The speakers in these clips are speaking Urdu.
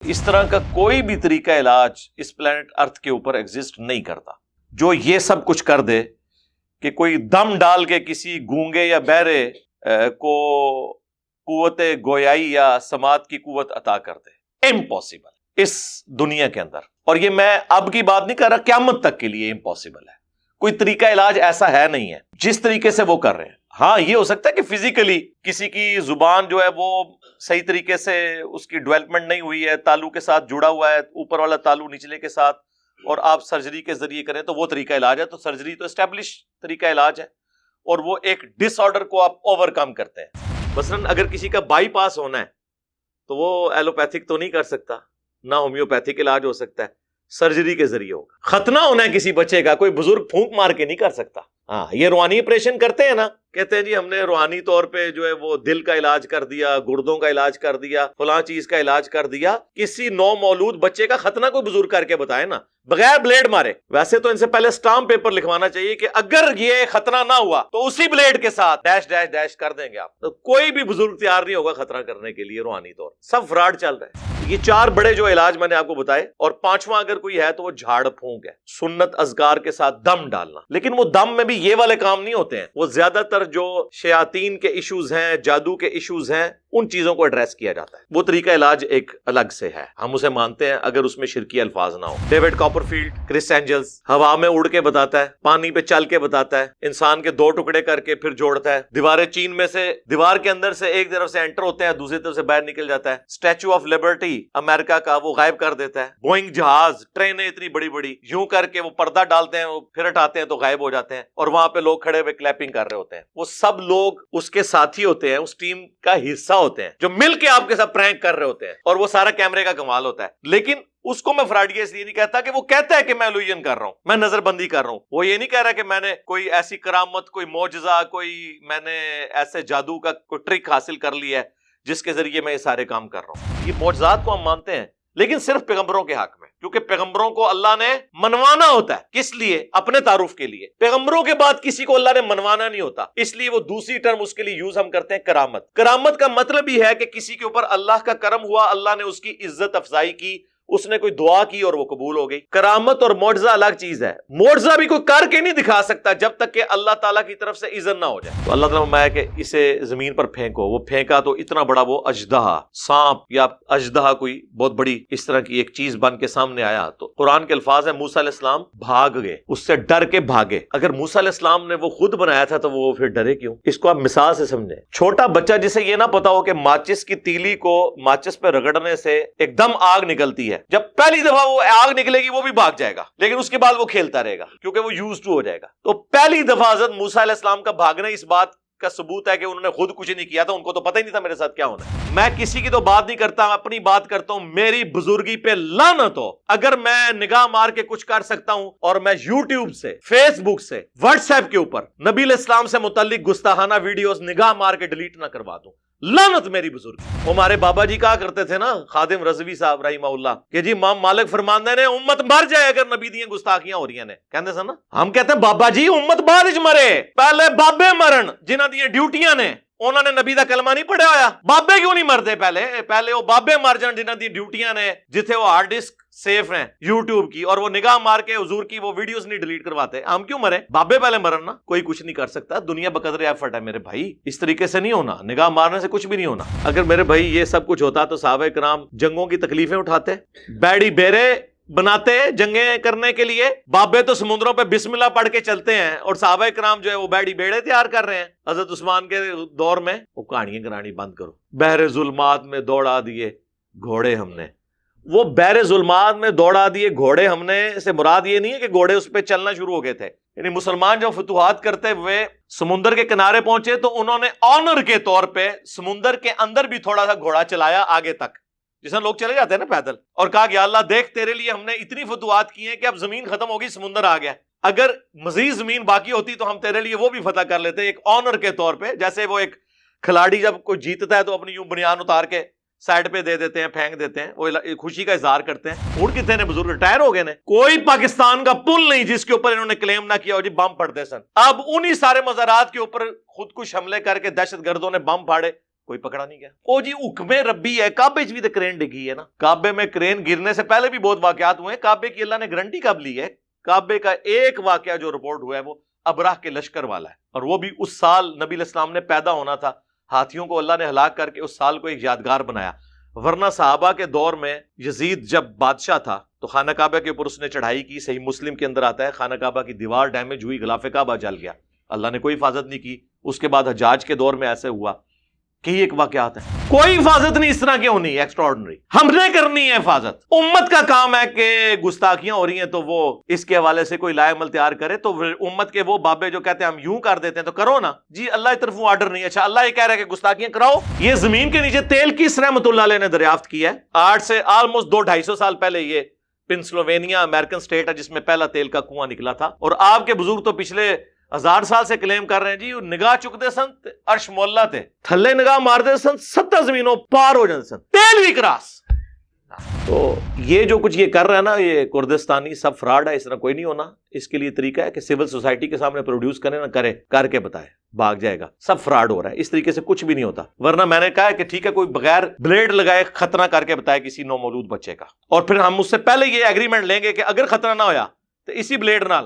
اس طرح کا کوئی بھی طریقہ علاج اس پلانٹ ارتھ کے اوپر ایگزسٹ نہیں کرتا جو یہ سب کچھ کر دے کہ کوئی دم ڈال کے کسی گونگے یا بہرے کو قوت گویائی یا سماعت کی قوت عطا کر دے. امپاسبل اس دنیا کے اندر. اور یہ میں اب کی بات نہیں کر رہا، قیامت تک کے لیے امپاسبل ہے. کوئی طریقہ علاج ایسا ہے نہیں ہے جس طریقے سے وہ کر رہے ہیں. ہاں یہ ہو سکتا ہے کہ فزیکلی کسی کی زبان جو ہے وہ صحیح طریقے سے اس کی ڈیولپمنٹ نہیں ہوئی ہے، تالو کے ساتھ جڑا ہوا ہے، اوپر والا تالو نچلے کے ساتھ، اور آپ سرجری کے ذریعے کریں تو وہ طریقہ علاج ہے. تو سرجری تو اسٹیبلش طریقہ علاج ہے اور وہ ایک ڈس آرڈر کو آپ اوور کم کرتے ہیں. مثلاً اگر کسی کا بائی پاس ہونا ہے تو وہ ایلوپیتھک تو نہیں کر سکتا، نہ ہومیوپیتھک علاج ہو سکتا ہے، سرجری کے ذریعے ہوگا. ختنہ ہونا ہے کسی بچے کا، کوئی بزرگ پھونک مار کے نہیں کر سکتا. ہاں یہ روحانی آپریشن کرتے ہیں نا، کہتے ہیں جی ہم نے روحانی طور پہ جو ہے وہ دل کا علاج کر دیا، گردوں کا علاج کر دیا، فلاں چیز کا علاج کر دیا. کسی نو مولود بچے کا ختنہ کوئی بزرگ کر کے بتائے نا، بغیر بلیڈ مارے. ویسے تو ان سے پہلے سٹامپ پیپر لکھوانا چاہیے کہ اگر یہ ختنہ نہ ہوا تو اسی بلیڈ کے ساتھ ڈیش ڈیش ڈیش کر دیں گے آپ. تو کوئی بھی بزرگ تیار نہیں ہوگا ختنہ کرنے کے لیے روحانی طور. سب فراڈ چل رہا ہے. یہ 4 بڑے جو علاج میں نے آپ کو بتائے، اور 5واں اگر کوئی ہے تو وہ جھاڑ پھونک ہے، سنت اذکار کے ساتھ دم ڈالنا. لیکن وہ دم میں بھی یہ والے کام نہیں ہوتے ہیں. وہ زیادہ تر جو شیاطین کے ایشوز ہیں، جادو کے ایشوز ہیں، ان چیزوں کو ایڈریس کیا جاتا ہے. وہ طریقہ علاج ایک الگ سے ہے، ہم اسے مانتے ہیں اگر اس میں شرکی الفاظ نہ ہو. ڈیوڈ کاپرفیلڈ، کرس اینجلز ہوا میں اڑ کے بتاتا ہے، پانی پہ چل کے بتاتا ہے، انسان کے 2 ٹکڑے کر کے پھر جوڑتا ہے. دیواریں چین میں سے، دیوار کے اندر سے ایک طرف سے انٹر ہوتے ہیں، دوسری طرف سے باہر نکل جاتا ہے. اسٹیچو آف لبرٹی امریکہ کا وہ غائب کر دیتا ہے. بوئنگ جہاز، ٹرینیں اتنی بڑی بڑی یوں کر کے وہ پردہ ڈالتے ہیں، وہ پھر ہٹاتے ہیں تو غائب ہو جاتے ہیں، اور وہاں پہ لوگ کھڑے ہوئے کلیپنگ کر رہے ہوتے ہیں. وہ سب لوگ اس کے ساتھی ہوتے ہیں، اس ٹیم کا حصہ ہوتے ہیں جو مل کے آپ کے ساتھ پرینک کر رہے ہوتے ہیں، اور وہ سارا کیمرے کا کمال ہوتا ہے. لیکن اس کو میں فراڈیہ اس لیے نہیں کہتا کہ وہ کہتا ہے کہ میں الوژن کر رہا ہوں، میں نظر بندی کر رہا ہوں. وہ یہ نہیں کہہ رہا کہ میں نے کوئی ایسی کرامت، کوئی معجزہ، کوئی میں نے ایسے جادو کا کوئی ٹرک حاصل کر لیا ہے جس کے ذریعے میں یہ سارے کام کر رہا ہوں. یہ معجزات کو ہم مانتے ہیں لیکن صرف پیغمبروں کے حق میں، کیونکہ پیغمبروں کو اللہ نے منوانا ہوتا ہے. کس لیے؟ اپنے تعارف کے لیے. پیغمبروں کے بعد کسی کو اللہ نے منوانا نہیں ہوتا، اس لیے وہ دوسری ٹرم اس کے لیے یوز ہم کرتے ہیں کرامت. کرامت کا مطلب ہی ہے کہ کسی کے اوپر اللہ کا کرم ہوا، اللہ نے اس کی عزت افزائی کی، اس نے کوئی دعا کی اور وہ قبول ہو گئی. کرامت اور معجزہ الگ چیز ہے. معجزہ بھی کوئی کر کے نہیں دکھا سکتا جب تک کہ اللہ تعالیٰ کی طرف سے اذن نہ ہو جائے. تو اللہ تعالیٰ نے کہ اسے زمین پر پھینکو. وہ پھینکا تو اتنا بڑا وہ اژدہا، سانپ یا اژدہا کوئی بہت بڑی اس طرح کی ایک چیز بن کے سامنے آیا. تو قرآن کے الفاظ ہیں موسیٰ علیہ السلام بھاگ گئے، اس سے ڈر کے بھاگے. اگر موسیٰ علیہ السلام نے وہ خود بنایا تھا تو وہ پھر ڈرے کیوں؟ اس کو آپ مثال سے سمجھیں. چھوٹا بچہ جسے یہ نہ پتا ہو کہ ماچس کی تیلی کو ماچس پہ رگڑنے سے ایک دم آگ نکلتی ہے، جب پہلی دفعہ وہ آگ نکلے گی وہ بھی بھاگ جائے گا، لیکن اس کے بعد وہ کھیلتا رہے گا کیونکہ وہ یوز ٹو ہو جائے گا. تو پہلی دفعہ حضرت موسیٰ علیہ السلام کا بھاگنا اس بات کا ثبوت ہے کہ انہوں نے خود کچھ نہیں کیا تھا، ان کو تو پتہ ہی نہیں تھا میرے ساتھ کیا ہونا ہے. میں کسی کی تو بات نہیں کرتا، اپنی بات کرتا ہوں. میری بزرگی پہ لعنت ہو اگر میں نگاہ مار کے کچھ کر سکتا ہوں اور میں یوٹیوب سے، فیس بک سے، واٹس ایپ کے اوپر نبی علیہ السلام سے متعلق گستاخانہ ویڈیوز نگاہ مار کے ڈیلیٹ نہ کروا دوں. لعنت میری بزرگ. ہمارے بابا جی کہا کرتے تھے نا، خادم رضوی صاحب رحمہ اللہ، کہ جی امام مالک فرماندے نے امت مر جائے اگر نبی دیاں گستاخیاں ہو رہی نے. کہندے سن نا، ہم کہتے ہیں بابا جی امت بعد وچ مرے، پہلے بابے مرن جنہاں دیاں ڈیوٹیاں نے. انہوں نے نبی دا کلمہ نہیں پڑھیا ہویا. بابے کیوں نہیں مرتے؟ پہلے وہ بابے مر جان جنہاں دی ڈیوٹیاں نے، جتھے وہ ہارڈ ڈسک سیف ہیں یوٹیوب کی، اور وہ نگاہ مار کے حضور کی وہ ویڈیوز نہیں ڈیلیٹ کرواتے. ہم کیوں مرے؟ بابے پہلے مرن نا. کوئی کچھ نہیں کر سکتا. دنیا بقدر ایفرٹ ہے میرے بھائی. اس طریقے سے نہیں ہونا، نگاہ مارنے سے کچھ بھی نہیں ہونا. اگر میرے بھائی یہ سب کچھ ہوتا تو صحابہ کرام جنگوں کی تکلیفیں اٹھاتے، بیڑی بیرے بناتے جنگیں کرنے کے لیے. بابے تو سمندروں پہ بسم اللہ پڑھ کے چلتے ہیں، اور صحابہ کرام جو ہے وہ بیڑی بیڑے تیار کر رہے ہیں. حضرت عثمان کے دور میں وہ کہانیاں کرانی بند کرو. بحر ظلمات میں دوڑا دیے گھوڑے ہم نے. وہ بحر ظلمات میں دوڑا دیے گھوڑے ہم نے سے مراد یہ نہیں ہے کہ گھوڑے اس پہ چلنا شروع ہو گئے تھے. یعنی مسلمان جب فتوحات کرتے ہوئے سمندر کے کنارے پہنچے تو انہوں نے آنر کے طور پہ سمندر کے اندر بھی تھوڑا سا گھوڑا چلایا آگے تک، جس میں لوگ چلے جاتے ہیں نا پیدل، اور کہا کہ اللہ دیکھ تیرے لیے ہم نے اتنی فتوحات کی ہیں کہ اب زمین ختم ہوگی، سمندر آ گیا. اگر مزید زمین باقی ہوتی تو ہم تیرے لیے وہ بھی فتح کر لیتے، ایک آنر کے طور پہ. جیسے وہ ایک کھلاڑی جب کوئی جیتتا ہے تو اپنی یوں بنیان اتار کے سائڈ پہ دے دیتے ہیں، پھینک دیتے ہیں، وہ خوشی کا اظہار کرتے ہیں. اڑ کتنے نے بزرگ ریٹائر ہو گئے نے. کوئی پاکستان کا پل نہیں جس کے اوپر انہوں نے کلیم نہ کیا ہو جی بم پڑتے سن. اب انہی سارے مزارات کے اوپر خود کش حملے کر کے دہشت گردوں نے بم پھاڑے کوئی پکڑا نہیں گیا. او جی حکم ربی ہے, کعبے بھی تو کرین ڈگی ہے نا. کعبے میں کرین گرنے سے پہلے بھی بہت واقعات ہوئے ہیں. کعبے کی اللہ نے گارنٹی کب لی ہے؟ کعبے کا ایک واقعہ جو رپورٹ ہوا ہے وہ ابراہ کے لشکر والا ہے, اور وہ بھی اس سال نبی علیہ السلام نے پیدا ہونا تھا. ہاتھیوں کو اللہ نے ہلاک کر کے اس سال کو ایک یادگار بنایا. ورنہ صحابہ کے دور میں یزید جب بادشاہ تھا تو خانہ کعبہ کے اوپر اس نے چڑھائی کی. صحیح مسلم کے اندر آتا ہے خانہ کعبہ کی دیوار ڈیمیج ہوئی, غلاف کعبہ جل گیا, اللہ نے کوئی حفاظت نہیں کی. اس کے بعد حجاج کے دور میں ایسے ہوا کہ ایک واقعات ہے. کوئی حفاظت نہیں اس طرح کی ہونی ایکسٹراڈنری, ہم نے کرنی ہے حفاظت. امت کا کام ہے کہ گستاخیاں ہو رہی ہیں تو وہ اس کے حوالے سے کوئی لائے عمل تیار کرے. تو امت کے وہ بابے جو کہتے ہیں ہم یوں کر دیتے ہیں تو کرو نا جی, اللہ کی طرف وہ آرڈر نہیں ہے. اچھا اللہ یہ کہہ رہا ہے کہ گستاخیاں کراؤ. یہ زمین کے نیچے تیل کس رحمت اللہ علیہ نے دریافت کیا ہے؟ آج سے آلموسٹ 200-250 سال پہلے. یہ پنسلوینیا امریکن اسٹیٹ ہے جس میں پہلا تیل کا کنواں نکلا تھا, اور آپ کے بزرگ تو پچھلے 1000 سال سے کلیم کر رہے ہیں جی نگاہ چکتے سن عرش مولا تے, تھلے نگاہ مارتے سن 70 زمینوں پار ہو جاتے سن, تیل بھی کراس. تو یہ جو کچھ یہ کر رہا ہے نا یہ کردستانی سب فراڈ ہے, اس طرح کوئی نہیں ہونا. اس کے لیے طریقہ ہے کہ سول سوسائٹی کے سامنے پروڈیوس کرے نہ کرے, کر کے بتائے, بھاگ جائے گا. سب فراڈ ہو رہا ہے, اس طریقے سے کچھ بھی نہیں ہوتا. ورنہ میں نے کہا کہ ٹھیک ہے کوئی بغیر بلیڈ لگائے خطرہ کر کے بتائے کسی نو مولود بچے کا, اور پھر ہم اس سے پہلے یہ ایگریمنٹ لیں گے کہ اگر خطرہ نہ ہویا تو اسی بلیڈ نال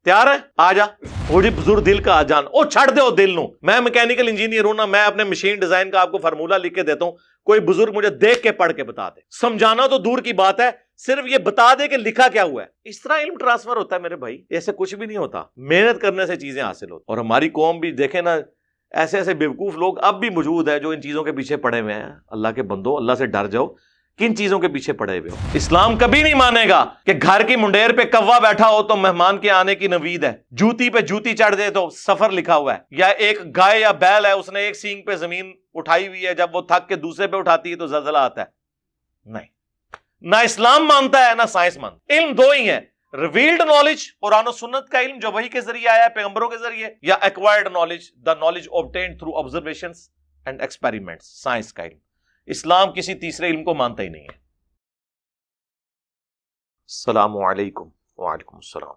تیار ہے آ جا. وہ جی بزرگ دل کا آ جان, او چھڑ دے او دل نو. میں میکینیکل انجینئر ہوں نا, میں اپنے مشین ڈیزائن کا آپ کو فارمولہ لکھ کے دیتا ہوں, کوئی بزرگ مجھے دیکھ کے پڑھ کے بتا دے. سمجھانا تو دور کی بات ہے, صرف یہ بتا دے کہ لکھا کیا ہوا ہے. اس طرح علم ٹرانسفر ہوتا ہے میرے بھائی, ایسے کچھ بھی نہیں ہوتا. محنت کرنے سے چیزیں حاصل ہوتی. اور ہماری قوم بھی دیکھیں نا, ایسے ایسے بیوقوف لوگ اب بھی موجود ہیں جو ان چیزوں کے پیچھے پڑے ہوئے ہیں. اللہ کے بندو, اللہ سے ڈر جاؤ, کن چیزوں کے پیچھے پڑے ہوئے ہو. اسلام کبھی نہیں مانے گا کہ گھر کی منڈیر پہ کوا بیٹھا ہو تو مہمان کے آنے کی نوید ہے, جوتی پہ جوتی چڑھ دے تو سفر لکھا ہوا ہے, یا ایک گائے یا بیل ہے اس نے ایک سینگ پہ زمین اٹھائی ہوئی ہے, جب وہ تھک کے دوسرے پہ اٹھاتی ہے تو زلزلہ آتا ہے. نہیں, نہ اسلام مانتا ہے نہ سائنس مانتا. علم دو ہی ہیں, ریویلڈ نالج قرآن و سنت کا علم جو وحی کے ذریعے آیا ہے پیغمبروں کے ذریعے, یا acquired knowledge the knowledge obtained through observations and experiments, science کا علم. اسلام کسی تیسرے علم کو مانتا ہی نہیں ہے. السلام علیکم. وعلیکم السلام.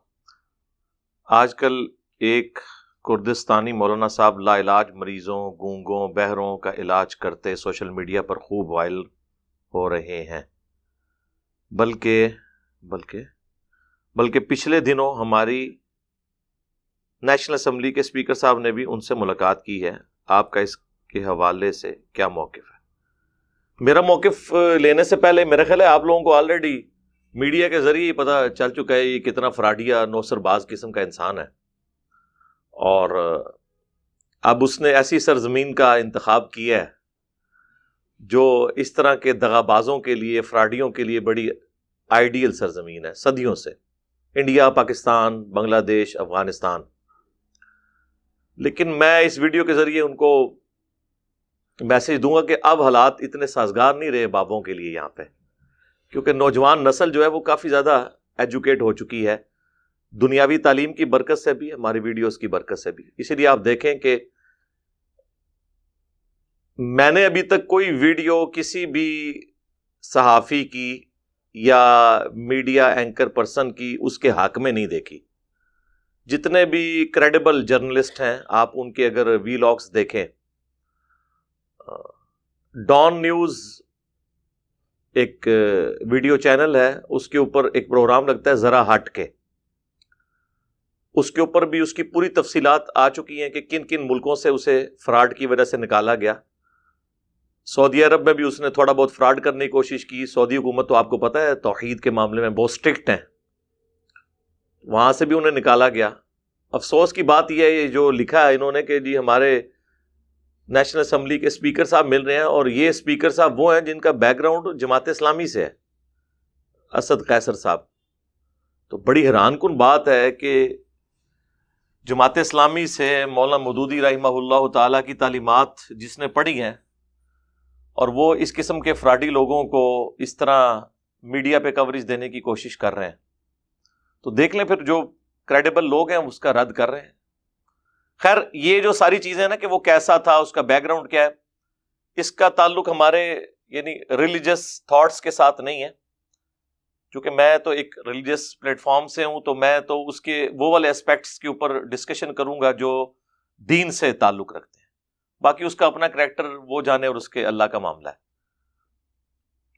آج کل ایک کردستانی مولانا صاحب لا علاج مریضوں, گونگوں, بہروں کا علاج کرتے سوشل میڈیا پر خوب وائرل ہو رہے ہیں. بلکہ پچھلے دنوں ہماری نیشنل اسمبلی کے اسپیکر صاحب نے بھی ان سے ملاقات کی ہے. آپ کا اس کے حوالے سے کیا موقف ہے؟ میرا موقف لینے سے پہلے میرا خیال ہے آپ لوگوں کو آلریڈی میڈیا کے ذریعے ہی پتہ چل چکا ہے یہ کتنا فراڈیا نوسر باز قسم کا انسان ہے, اور اب اس نے ایسی سرزمین کا انتخاب کیا ہے جو اس طرح کے دغابازوں کے لیے, فراڈیوں کے لیے بڑی آئیڈیل سرزمین ہے صدیوں سے. انڈیا, پاکستان, بنگلہ دیش, افغانستان. لیکن میں اس ویڈیو کے ذریعے ان کو میسج دوں گا کہ اب حالات اتنے سازگار نہیں رہے بابوں کے لیے یہاں پہ, کیونکہ نوجوان نسل جو ہے وہ کافی زیادہ ایجوکیٹ ہو چکی ہے, دنیاوی تعلیم کی برکت سے بھی, ہماری ویڈیوز کی برکت سے بھی. اسی لیے آپ دیکھیں کہ میں نے ابھی تک کوئی ویڈیو کسی بھی صحافی کی یا میڈیا اینکر پرسن کی اس کے حق میں نہیں دیکھی. جتنے بھی کریڈیبل جرنلسٹ ہیں آپ ان کے اگر وی لاگس دیکھیں, ڈان نیوز ایک ویڈیو چینل ہے, اس کے اوپر ایک پروگرام لگتا ہے ذرا ہٹ کے, اس کے اوپر بھی اس کی پوری تفصیلات آ چکی ہیں کہ کن کن ملکوں سے اسے فراڈ کی وجہ سے نکالا گیا. سعودی عرب میں بھی اس نے تھوڑا بہت فراڈ کرنے کی کوشش کی. سعودی حکومت تو آپ کو پتہ ہے توحید کے معاملے میں بہت سٹرکٹ ہیں, وہاں سے بھی انہیں نکالا گیا. افسوس کی بات یہ ہے جو لکھا ہے انہوں نے کہ جی ہمارے نیشنل اسمبلی کے اسپیکر صاحب مل رہے ہیں, اور یہ اسپیکر صاحب وہ ہیں جن کا بیک گراؤنڈ جماعت اسلامی سے ہے, اسد قیصر صاحب. تو بڑی حیران کن بات ہے کہ جماعت اسلامی سے مولانا مودودی رحمہ اللہ تعالیٰ کی تعلیمات جس نے پڑھی ہیں, اور وہ اس قسم کے فراڈی لوگوں کو اس طرح میڈیا پہ کوریج دینے کی کوشش کر رہے ہیں. تو دیکھ لیں پھر جو کریڈیبل لوگ ہیں اس کا رد کر رہے ہیں. خیر یہ جو ساری چیزیں نا کہ وہ کیسا تھا, اس کا بیک گراؤنڈ کیا ہے, اس کا تعلق ہمارے یعنی ریلیجس تھاٹس کے ساتھ نہیں ہے. چونکہ میں تو ایک ریلیجس پلیٹ فارم سے ہوں تو میں تو اس کے وہ والے اسپیکٹس کے اوپر ڈسکشن کروں گا جو دین سے تعلق رکھتے ہیں. باقی اس کا اپنا کریکٹر وہ جانے اور اس کے اللہ کا معاملہ ہے.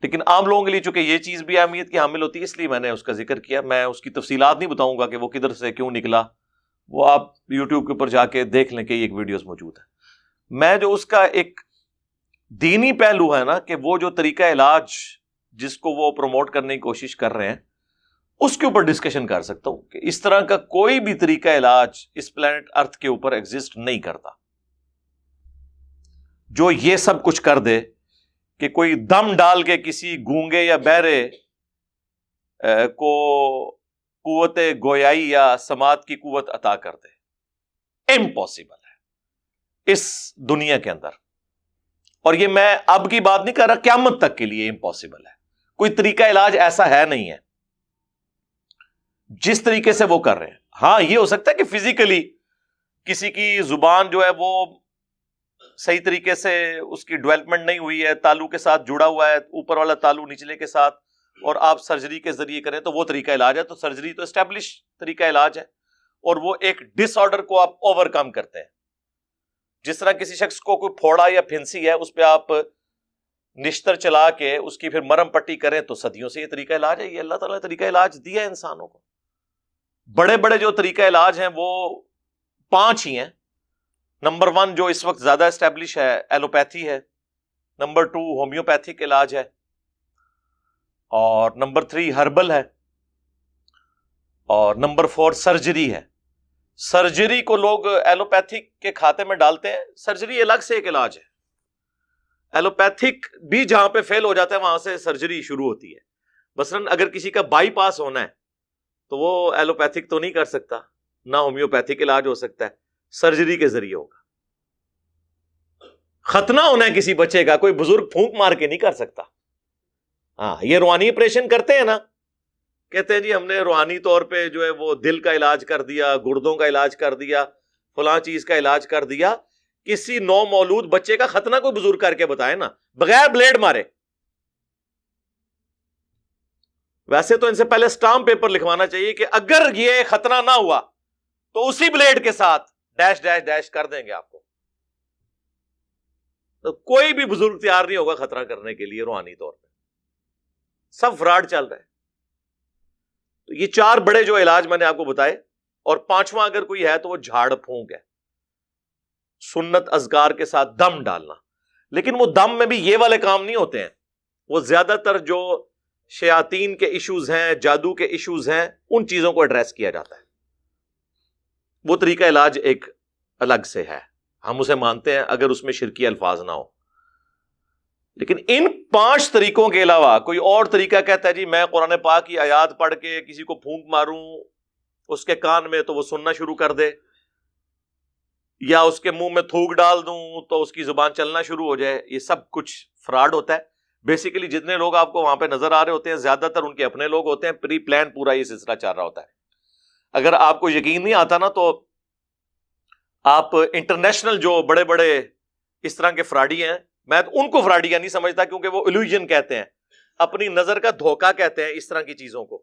لیکن عام لوگوں کے لیے چونکہ یہ چیز بھی اہمیت کی حامل ہوتی ہے، اس لیے میں نے اس کا ذکر کیا. میں اس کی تفصیلات نہیں بتاؤں گا کہ وہ کدھر سے کیوں نکلا، وہ آپ یوٹیوب کے اوپر جا کے دیکھ لیں کہ ایک ویڈیوز موجود ہے. میں جو اس کا ایک دینی پہلو ہے نا، کہ وہ جو طریقہ علاج جس کو وہ پروموٹ کرنے کی کوشش کر رہے ہیں، اس کے اوپر ڈسکشن کر سکتا ہوں کہ اس طرح کا کوئی بھی طریقہ علاج اس پلانٹ ارتھ کے اوپر ایگزسٹ نہیں کرتا جو یہ سب کچھ کر دے کہ کوئی دم ڈال کے کسی گونگے یا بہرے کو قوت گویائی یا سماعت کی قوت عطا کر دے. امپاسبل ہے اس دنیا کے اندر. اور یہ میں اب کی بات نہیں کر رہا، قیامت تک کے لیے امپاسبل ہے. کوئی طریقہ علاج ایسا ہے نہیں ہے جس طریقے سے وہ کر رہے ہیں. ہاں یہ ہو سکتا ہے کہ فزیکلی کسی کی زبان جو ہے وہ صحیح طریقے سے اس کی ڈیولپمنٹ نہیں ہوئی ہے، تالو کے ساتھ جڑا ہوا ہے، اوپر والا تالو نچلے کے ساتھ، اور آپ سرجری کے ذریعے کریں تو وہ طریقہ علاج ہے. تو سرجری تو اسٹیبلش طریقہ علاج ہے، اور وہ ایک ڈس آرڈر کو آپ اوور کم کرتے ہیں. جس طرح کسی شخص کو کوئی پھوڑا یا پھنسی ہے، اس پہ آپ نشتر چلا کے اس کی پھر مرم پٹی کریں، تو صدیوں سے یہ طریقہ علاج ہے. یہ اللہ تعالیٰ نے طریقہ علاج دیا ہے انسانوں کو. بڑے بڑے جو طریقہ علاج ہیں وہ 5 ہی ہیں. نمبر 1 جو اس وقت زیادہ اسٹیبلش ہے ایلوپیتھی ہے. نمبر 2 ہومیوپیتھک علاج ہے. اور نمبر 3 ہربل ہے. اور نمبر 4 سرجری ہے. سرجری کو لوگ ایلوپیتھک کے کھاتے میں ڈالتے ہیں. سرجری الگ سے ایک علاج ہے. ایلوپیتھک بھی جہاں پہ فیل ہو جاتا ہے وہاں سے سرجری شروع ہوتی ہے. مثلاً اگر کسی کا بائی پاس ہونا ہے تو وہ ایلوپیتھک تو نہیں کر سکتا، نہ ہومیوپیتھک علاج ہو سکتا ہے، سرجری کے ذریعے ہوگا. ختنہ ہونا ہے کسی بچے کا، کوئی بزرگ پھونک مار کے نہیں کر سکتا. ہاں یہ روحانی آپریشن کرتے ہیں نا، کہتے ہیں جی ہم نے روحانی طور پہ جو ہے وہ دل کا علاج کر دیا، گردوں کا علاج کر دیا، فلاں چیز کا علاج کر دیا. کسی نو مولود بچے کا ختنہ کوئی بزرگ کر کے بتائے نا، بغیر بلیڈ مارے. ویسے تو ان سے پہلے سٹامپ پیپر لکھوانا چاہیے کہ اگر یہ ختنہ نہ ہوا تو اسی بلیڈ کے ساتھ ڈیش ڈیش ڈیش کر دیں گے آپ کو. تو کوئی بھی بزرگ تیار نہیں ہوگا خطرہ کرنے کے لیے روحانی طور پہ. سب فراڈ چل رہے ہیں. تو یہ 4 بڑے جو علاج میں نے آپ کو بتائے، اور 5واں اگر کوئی ہے تو وہ جھاڑ پھونک ہے، سنت اذکار کے ساتھ دم ڈالنا. لیکن وہ دم میں بھی یہ والے کام نہیں ہوتے ہیں. وہ زیادہ تر جو شیاطین کے ایشوز ہیں، جادو کے ایشوز ہیں، ان چیزوں کو ایڈریس کیا جاتا ہے. وہ طریقہ علاج ایک الگ سے ہے، ہم اسے مانتے ہیں اگر اس میں شرکی الفاظ نہ ہو. لیکن ان 5 طریقوں کے علاوہ کوئی اور طریقہ کہتا ہے جی میں قرآن پاک کی آیات پڑھ کے کسی کو پھونک ماروں اس کے کان میں تو وہ سننا شروع کر دے، یا اس کے منہ میں تھوک ڈال دوں تو اس کی زبان چلنا شروع ہو جائے. یہ سب کچھ فراڈ ہوتا ہے. بیسیکلی جتنے لوگ آپ کو وہاں پہ نظر آ رہے ہوتے ہیں زیادہ تر ان کے اپنے لوگ ہوتے ہیں. پری پلان پورا یہ سلسلہ چل رہا ہوتا ہے. اگر آپ کو یقین نہیں آتا نا تو آپ انٹرنیشنل جو بڑے بڑے اس طرح کے فراڈی ہیں، میں ان کو فراڈیا نہیں سمجھتا، کیونکہ وہ الوژن کہتے ہیں، اپنی نظر کا دھوکہ کہتے ہیں اس طرح کی چیزوں کو.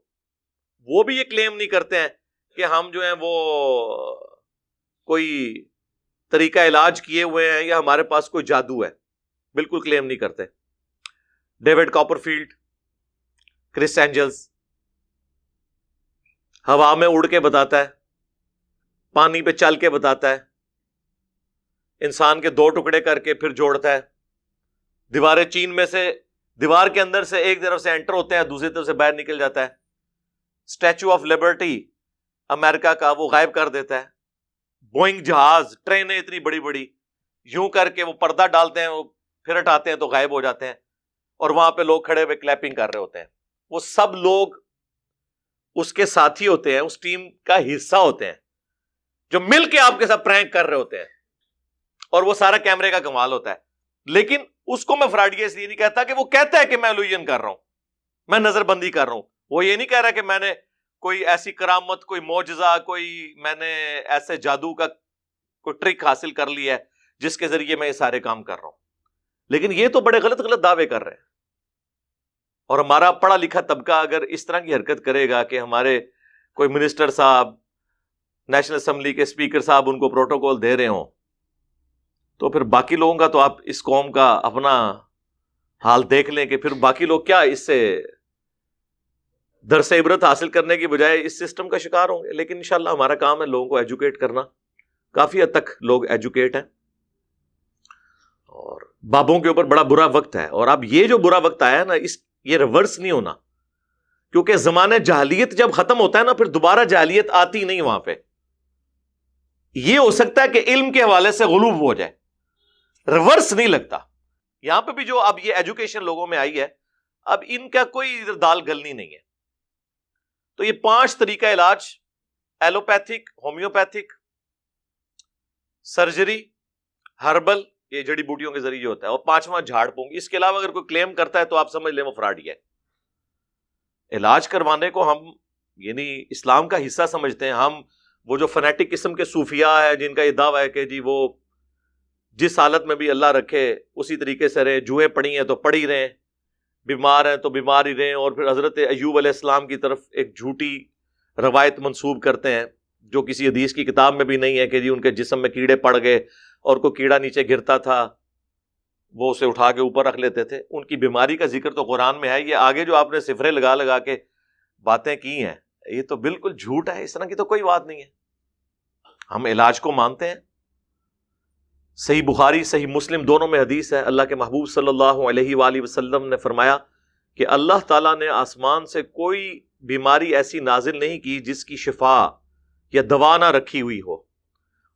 وہ بھی یہ کلیم نہیں کرتے ہیں کہ ہم جو ہیں وہ کوئی طریقہ علاج کیے ہوئے ہیں یا ہمارے پاس کوئی جادو ہے. بالکل کلیم نہیں کرتے. ڈیوڈ کاپرفیلڈ، کرس اینجلز ہوا میں اڑ کے بتاتا ہے، پانی پہ چل کے بتاتا ہے، انسان کے 2 ٹکڑے کر کے پھر جوڑتا ہے. دیواریں چین میں سے، دیوار کے اندر سے ایک طرف سے انٹر ہوتے ہیں، دوسری طرف سے باہر نکل جاتا ہے. اسٹیچو آف لبرٹی امریکہ کا وہ غائب کر دیتا ہے. بوئنگ جہاز، ٹرینیں اتنی بڑی بڑی یوں کر کے وہ پردہ ڈالتے ہیں، وہ پھر ہٹاتے ہیں تو غائب ہو جاتے ہیں، اور وہاں پہ لوگ کھڑے ہوئے کلیپنگ کر رہے ہوتے ہیں. وہ سب لوگ اس کے ساتھی ہوتے ہیں، اس ٹیم کا حصہ ہوتے ہیں جو مل کے آپ کے ساتھ پرینک کر رہے ہوتے ہیں، اور وہ سارا کیمرے کا کمال ہوتا ہے. لیکن اس کو میں فراڈیا اس لیے نہیں کہتا کہ وہ کہتا ہے کہ میں الوژن کر رہا ہوں، میں نظر بندی کر رہا ہوں. وہ یہ نہیں کہہ رہا کہ میں نے کوئی ایسی کرامت، کوئی معجزہ، کوئی میں نے ایسے جادو کا کوئی ٹرک حاصل کر لی ہے جس کے ذریعے میں یہ سارے کام کر رہا ہوں. لیکن یہ تو بڑے غلط غلط دعوے کر رہے ہیں. اور ہمارا پڑھا لکھا طبقہ اگر اس طرح کی حرکت کرے گا کہ ہمارے کوئی منسٹر صاحب، نیشنل اسمبلی کے اسپیکر صاحب ان کو پروٹوکول دے رہے ہوں، تو پھر باقی لوگوں کا تو آپ اس قوم کا اپنا حال دیکھ لیں کہ پھر باقی لوگ کیا اس سے درس عبرت حاصل کرنے کی بجائے اس سسٹم کا شکار ہوں گے. لیکن انشاءاللہ ہمارا کام ہے لوگوں کو ایجوکیٹ کرنا. کافی حد تک لوگ ایجوکیٹ ہیں اور بابوں کے اوپر بڑا برا وقت ہے. اور اب یہ جو برا وقت آیا ہے نا, یہ ریورس نہیں ہونا, کیونکہ زمانہ جاہلیت جب ختم ہوتا ہے نا پھر دوبارہ جاہلیت آتی نہیں وہاں پہ. یہ ہو سکتا ہے کہ علم کے حوالے سے غلوب ہو جائے, ریورس نہیں لگتا. یہاں پہ بھی جو اب یہ ایجوکیشن لوگوں میں آئی ہے, اب ان کا کوئی دال گلنی نہیں ہے. تو یہ 5 طریقہ علاج, ایلوپیتھک, ہومیوپیتھک, سرجری, ہربل, یہ جڑی بوٹیوں کے ذریعے ہوتا ہے, اور 5واں جھاڑ پھونک. اس کے علاوہ اگر کوئی کلیم کرتا ہے تو آپ سمجھ لیں وہ فراڈ ہے. علاج کروانے کو ہم یعنی اسلام کا حصہ سمجھتے ہیں. ہم وہ جو فنیٹک قسم کے صوفیاء ہیں جن کا یہ دعویٰ ہے کہ جی وہ جس حالت میں بھی اللہ رکھے اسی طریقے سے رہے, جوئیں پڑی ہیں تو پڑی رہیں, بیمار ہیں تو بیمار ہی رہیں, اور پھر حضرت ایوب علیہ السلام کی طرف ایک جھوٹی روایت منسوب کرتے ہیں جو کسی حدیث کی کتاب میں بھی نہیں ہے کہ جی ان کے جسم میں کیڑے پڑ گئے اور کوئی کیڑا نیچے گرتا تھا وہ اسے اٹھا کے اوپر رکھ لیتے تھے. ان کی بیماری کا ذکر تو قرآن میں ہے. یہ آگے جو آپ نے صفرے لگا لگا کے باتیں کی ہیں یہ تو بالکل جھوٹ ہے, اس طرح کی تو کوئی بات نہیں ہے. ہم علاج کو مانتے ہیں. صحیح بخاری صحیح مسلم دونوں میں حدیث ہے, اللہ کے محبوب صلی اللہ علیہ وآلہ وسلم نے فرمایا کہ اللہ تعالیٰ نے آسمان سے کوئی بیماری ایسی نازل نہیں کی جس کی شفا یا دوا نہ رکھی ہوئی ہو,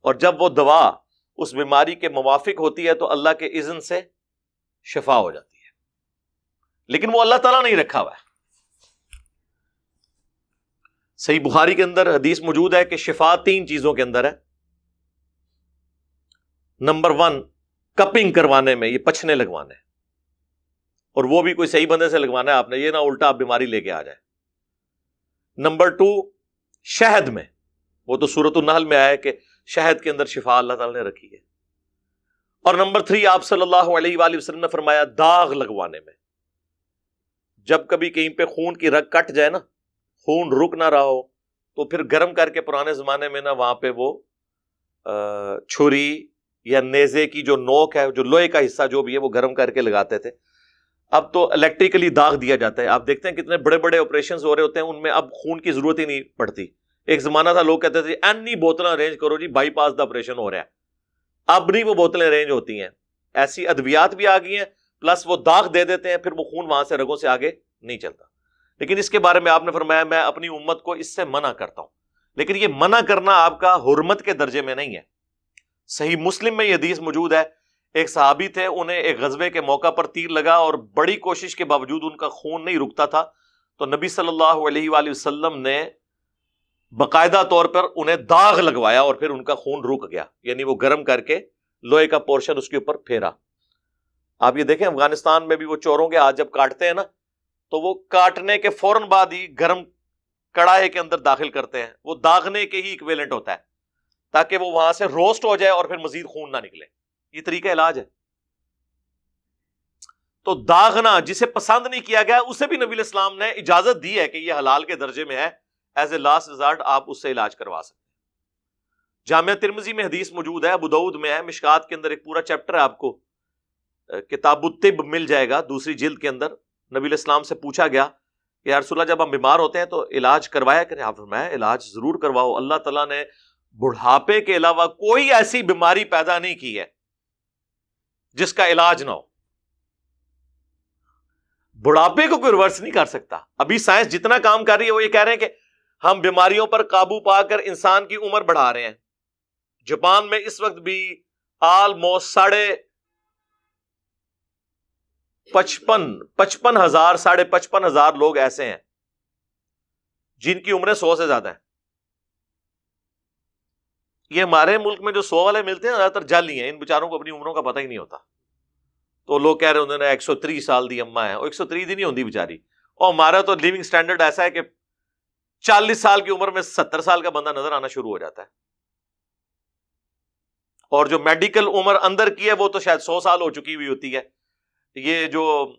اور جب وہ دوا اس بیماری کے موافق ہوتی ہے تو اللہ کے اذن سے شفا ہو جاتی ہے, لیکن وہ اللہ تعالیٰ نہیں رکھا ہوا ہے. صحیح بخاری کے اندر حدیث موجود ہے کہ شفا 3 چیزوں کے اندر ہے. نمبر 1 کپنگ کروانے میں, یہ پچھنے لگوانے, اور وہ بھی کوئی صحیح بندے سے لگوانا ہے آپ نے, یہ نہ الٹا آپ بیماری لے کے آ جائے. نمبر 2 شہد میں, وہ تو سورۃ النحل میں آیا ہے کہ شہد کے اندر شفا اللہ تعالی نے رکھی ہے. اور نمبر 3 آپ صلی اللہ علیہ وآلہ وسلم نے فرمایا داغ لگوانے میں. جب کبھی کہیں پہ خون کی رگ کٹ جائے نا, خون رک نہ رہا ہو, تو پھر گرم کر کے پرانے زمانے میں نا وہاں پہ وہ چھری یا نیزے کی جو نوک ہے, جو لوہے کا حصہ جو بھی ہے, وہ گرم کر کے لگاتے تھے. اب تو الیکٹریکلی داغ دیا جاتا ہے. آپ دیکھتے ہیں کتنے بڑے بڑے آپریشنز ہو رہے ہوتے ہیں, ان میں اب خون کی ضرورت ہی نہیں پڑتی. ایک زمانہ تھا لوگ کہتے تھے اینی بوتلیں ارینج کرو جی, بائی پاس دا آپریشن ہو رہا ہے. اب نہیں وہ بوتلیں ارینج ہوتی ہیں, ایسی ادویات بھی آ گئی ہیں, پلس وہ داغ دے دیتے ہیں, پھر وہ خون وہاں سے رگوں سے آگے نہیں چلتا. لیکن اس کے بارے میں آپ نے فرمایا میں اپنی امت کو اس سے منع کرتا ہوں. لیکن یہ منع کرنا آپ کا حرمت کے درجے میں نہیں ہے. صحیح مسلم میں یہ حدیث موجود ہے, ایک صحابی تھے, انہیں ایک غزوے کے موقع پر تیر لگا اور بڑی کوشش کے باوجود ان کا خون نہیں رکتا تھا, تو نبی صلی اللہ علیہ وآلہ وسلم نے باقاعدہ طور پر انہیں داغ لگوایا اور پھر ان کا خون رک گیا, یعنی وہ گرم کر کے لوہے کا پورشن اس کے اوپر پھیرا. آپ یہ دیکھیں افغانستان میں بھی وہ چوروں کے ہاتھ جب کاٹتے ہیں نا, تو وہ کاٹنے کے فوراً بعد ہی گرم کڑاہے کے اندر داخل کرتے ہیں, وہ داغنے کے ہی ایکویلنٹ ہوتا ہے, تاکہ وہ وہاں سے روسٹ ہو جائے اور پھر مزید خون نہ نکلے. یہ طریقہ علاج ہے. تو داغنا جسے پسند نہیں کیا گیا اسے بھی نبی علیہ السلام نے اجازت دی ہے کہ یہ حلال کے درجے میں ہے, ایز اے لاسٹ ریزارٹ آپ اس سے علاج کروا سکتے ہیں. جامعہ ترمذی میں حدیث موجود ہے, ابو داؤد میں ہے, مشکات کے اندر ایک پورا چیپٹر ہے, آپ کو کتاب الطب مل جائے گا 2 جلد کے اندر. نبی علیہ السلام سے پوچھا گیا کہ یا رسول اللہ جب ہم بیمار ہوتے ہیں تو علاج کروایا کریں. آپ فرمایا علاج ضرور کرواؤ, اللہ تعالیٰ نے بڑھاپے کے علاوہ کوئی ایسی بیماری پیدا نہیں کی ہے جس کا علاج نہ ہو. بڑھاپے کو کوئی ریورس نہیں کر سکتا. ابھی سائنس جتنا کام کر رہی ہے وہ یہ کہہ رہے ہیں کہ ہم بیماریوں پر قابو پا کر انسان کی عمر بڑھا رہے ہیں. جاپان میں اس وقت بھی آلموسٹ 55,000 لوگ ایسے ہیں جن کی عمریں 100 سے زیادہ ہیں. یہ ہمارے ملک میں جو 100 والے ملتے ہیں زیادہ تر جعلی ہیں, ان بیچاروں کو اپنی عمروں کا پتہ ہی نہیں ہوتا. تو لوگ کہہ رہے ہوتے ہیں 130 سال دی اماں ہیں, اور 130 دی نہیں ہوتی بیچاری. اور ہمارا تو لیونگ سٹینڈرڈ ایسا ہے کہ 40 سال کی عمر میں 70 سال کا بندہ نظر آنا شروع ہو جاتا ہے, اور جو میڈیکل عمر اندر کی ہے وہ تو شاید 100 سال ہو چکی ہوئی ہوتی ہے. یہ جو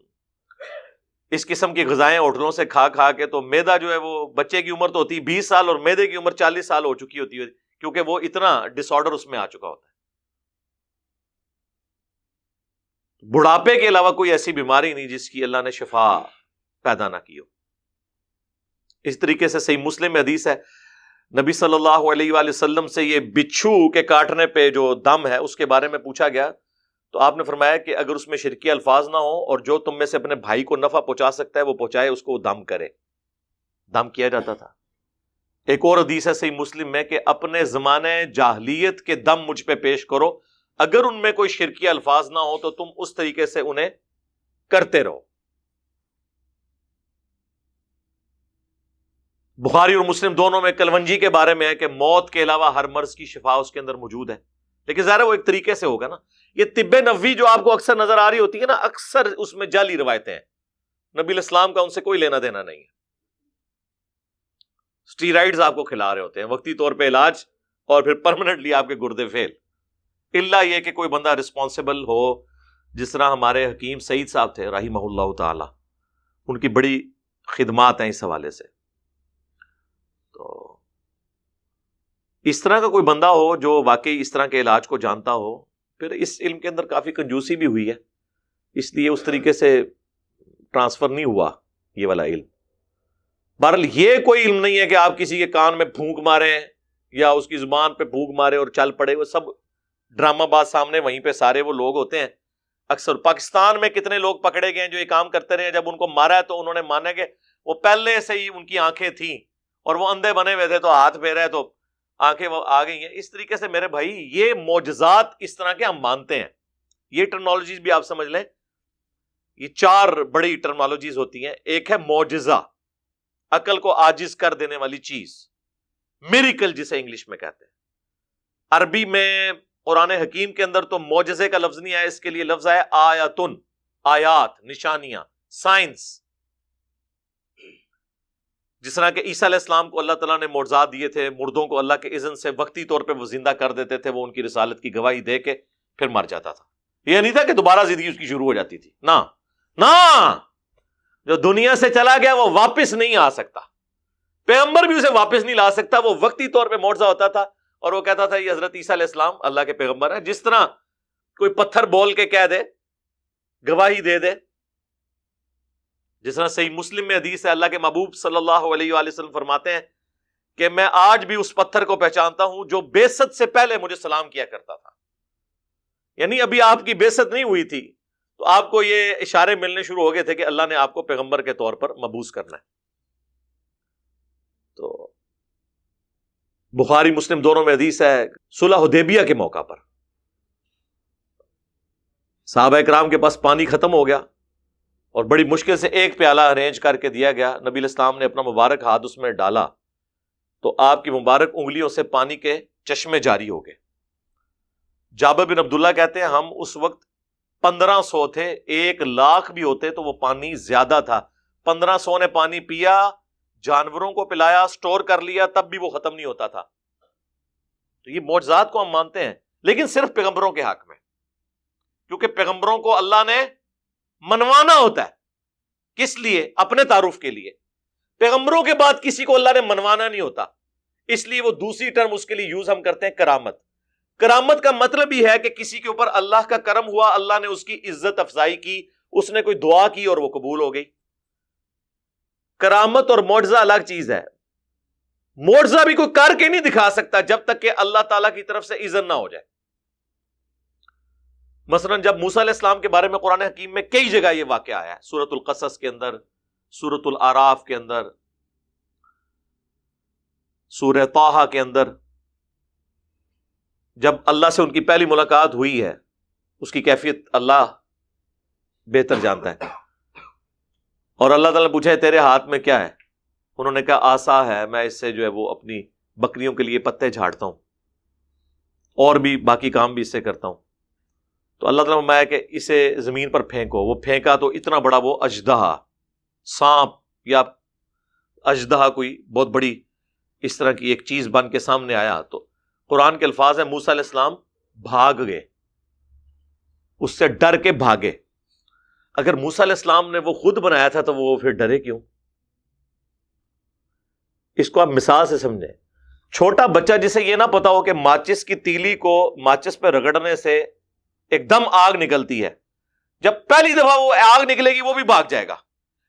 اس قسم کی غذائیں ہوٹلوں سے کھا کھا کے, تو میدا جو ہے وہ بچے کی عمر تو ہوتی ہے 20 سال اور میدے کی عمر 40 سال ہو چکی ہوتی ہے, کیونکہ وہ اتنا ڈس آرڈر اس میں آ چکا ہوتا ہے. بڑھاپے کے علاوہ کوئی ایسی بیماری نہیں جس کی اللہ نے شفا پیدا نہ کی ہو۔ اس طریقے سے صحیح مسلم میں حدیث ہے، نبی صلی اللہ علیہ وآلہ وسلم سے یہ بچھو کے کاٹنے پہ جو دم ہے اس کے بارے میں پوچھا گیا، تو آپ نے فرمایا کہ اگر اس میں شرکی الفاظ نہ ہوں اور جو تم میں سے اپنے بھائی کو نفع پہنچا سکتا ہے وہ پہنچائے، اس کو دم کرے۔ دم کیا جاتا تھا۔ ایک اور حدیث ہے صحیح مسلم میں کہ اپنے زمانے جاہلیت کے دم مجھ پہ پیش کرو، اگر ان میں کوئی شرکی الفاظ نہ ہو تو تم اس طریقے سے انہیں کرتے رہو۔ بخاری اور مسلم دونوں میں کلونجی کے بارے میں ہے کہ موت کے علاوہ ہر مرض کی شفا اس کے اندر موجود ہے، لیکن ظاہر ہے وہ ایک طریقے سے ہوگا نا۔ یہ طب نبوی جو آپ کو اکثر نظر آ رہی ہوتی ہے نا، اکثر اس میں جعلی روایتیں ہیں، نبی الاسلام کا ان سے کوئی لینا دینا نہیں ہے۔ اسٹیرائڈز آپ کو کھلا رہے ہوتے ہیں، وقتی طور پہ علاج، اور پھر پرماننٹلی آپ کے گردے فیل۔ الا یہ کہ کوئی بندہ رسپانسبل ہو، جس طرح ہمارے حکیم سعید صاحب تھے رحمہ اللہ تعالی، ان کی بڑی خدمات ہیں اس حوالے سے۔ تو اس طرح کا کوئی بندہ ہو جو واقعی اس طرح کے علاج کو جانتا ہو، پھر اس علم کے اندر کافی کنجوسی بھی ہوئی ہے، اس لیے اس طریقے سے ٹرانسفر نہیں ہوا یہ والا علم۔ بہرحال یہ کوئی علم نہیں ہے کہ آپ کسی کے کان میں پھونک ماریں یا اس کی زبان پہ پھونک مارے اور چل پڑے، وہ سب ڈرامہ باز سامنے وہیں پہ سارے وہ لوگ ہوتے ہیں۔ اکثر پاکستان میں کتنے لوگ پکڑے گئے ہیں جو یہ کام کرتے رہے، جب ان کو مارا ہے تو انہوں نے مانا کہ وہ پہلے سے ہی ان کی آنکھیں تھیں اور وہ اندھے بنے ہوئے تھے، تو ہاتھ پھیرے تو آنکھیں وہ آ گئی ہیں۔ اس طریقے سے میرے بھائی یہ معجزات اس طرح کے ہم مانتے ہیں۔ یہ ٹرمنالوجیز بھی آپ سمجھ لیں، یہ 4 بڑی ٹرمنالوجیز ہوتی ہیں۔ ایک ہے معجزہ، عقل کو عاجز کر دینے والی چیز، میریکل جسے انگلش میں کہتے ہیں۔ عربی میں قرآن حکیم کے اندر تو معجزے کا لفظ نہیں آیا، اس کے لیے لفظ آیا آیاتن، آیات، نشانیاں، سائنس۔ جس طرح کہ عیسیٰ علیہ السلام کو اللہ تعالیٰ نے معجزات دیے تھے، مردوں کو اللہ کے اذن سے وقتی طور پہ وہ زندہ کر دیتے تھے، وہ ان کی رسالت کی گواہی دے کے پھر مر جاتا تھا۔ یہ نہیں تھا کہ دوبارہ زندگی اس کی شروع ہو جاتی تھی، نہ، جو دنیا سے چلا گیا وہ واپس نہیں آ سکتا، پیغمبر بھی اسے واپس نہیں لا سکتا، وہ وقتی طور پہ معجزہ ہوتا تھا اور وہ کہتا تھا یہ حضرت عیسیٰ علیہ السلام اللہ کے پیغمبر ہیں۔ جس طرح کوئی پتھر بول کے کہہ دے، گواہی دے دے، جس طرح صحیح مسلم میں حدیث ہے، اللہ کے محبوب صلی اللہ علیہ وآلہ وسلم فرماتے ہیں کہ میں آج بھی اس پتھر کو پہچانتا ہوں جو بعثت سے پہلے مجھے سلام کیا کرتا تھا۔ یعنی ابھی آپ کی بعثت نہیں ہوئی تھی تو آپ کو یہ اشارے ملنے شروع ہو گئے تھے کہ اللہ نے آپ کو پیغمبر کے طور پر مبعوث کرنا ہے۔ تو بخاری مسلم دونوں میں حدیث ہے، صلح حدیبیہ کے موقع پر صحابہ کرام کے پاس پانی ختم ہو گیا اور بڑی مشکل سے ایک پیالہ ارینج کر کے دیا گیا۔ نبی علیہ السلام نے اپنا مبارک ہاتھ اس میں ڈالا تو آپ کی مبارک انگلیوں سے پانی کے چشمے جاری ہو گئے۔ جابر بن عبداللہ کہتے ہیں ہم اس وقت 1500 تھے، 1,00,000 بھی ہوتے تو وہ پانی زیادہ تھا۔ 1500 نے پانی پیا، جانوروں کو پلایا، سٹور کر لیا، تب بھی وہ ختم نہیں ہوتا تھا۔ تو یہ معجزات کو ہم مانتے ہیں، لیکن صرف پیغمبروں کے حق میں، کیونکہ پیغمبروں کو اللہ نے منوانا ہوتا ہے۔ کس لیے؟ اپنے تعارف کے لیے۔ پیغمبروں کے بعد کسی کو اللہ نے منوانا نہیں ہوتا، اس لیے وہ دوسری ٹرم اس کے لیے یوز ہم کرتے ہیں، کرامت۔ کرامت کا مطلب ہی ہے کہ کسی کے اوپر اللہ کا کرم ہوا، اللہ نے اس کی عزت افزائی کی، اس نے کوئی دعا کی اور وہ قبول ہو گئی۔ کرامت اور معجزہ الگ چیز ہے۔ معجزہ بھی کوئی کر کے نہیں دکھا سکتا جب تک کہ اللہ تعالیٰ کی طرف سے اذن نہ ہو جائے۔ مثلا جب موسیٰ علیہ السلام کے بارے میں قرآن حکیم میں کئی جگہ یہ واقعہ آیا ہے، سورۃ القصص کے اندر، سورۃ الاعراف کے اندر، سورہ طٰہٰ کے اندر، جب اللہ سے ان کی پہلی ملاقات ہوئی ہے، اس کی کیفیت اللہ بہتر جانتا ہے، اور اللہ تعالیٰ نے پوچھا ہے تیرے ہاتھ میں کیا ہے؟ انہوں نے کہا آسا ہے، میں اس سے جو ہے وہ اپنی بکریوں کے لیے پتے جھاڑتا ہوں اور بھی باقی کام بھی اس سے کرتا ہوں۔ تو اللہ تعالیٰ نے فرمایا کہ اسے زمین پر پھینکو۔ وہ پھینکا تو اتنا بڑا وہ اژدہا، سانپ یا اژدہا، کوئی بہت بڑی اس طرح کی ایک چیز بن کے سامنے آیا۔ تو قرآن کے الفاظ ہیں موسیٰ علیہ السلام بھاگ گئے، اس سے ڈر کے بھاگے۔ اگر موسیٰ علیہ السلام نے وہ خود بنایا تھا تو وہ پھر ڈرے کیوں؟ اس کو آپ مثال سے سمجھیں۔ چھوٹا بچہ جسے یہ نہ پتا ہو کہ ماچس کی تیلی کو ماچس پہ رگڑنے سے ایک دم آگ نکلتی ہے، جب پہلی دفعہ وہ آگ نکلے گی وہ بھی بھاگ جائے گا،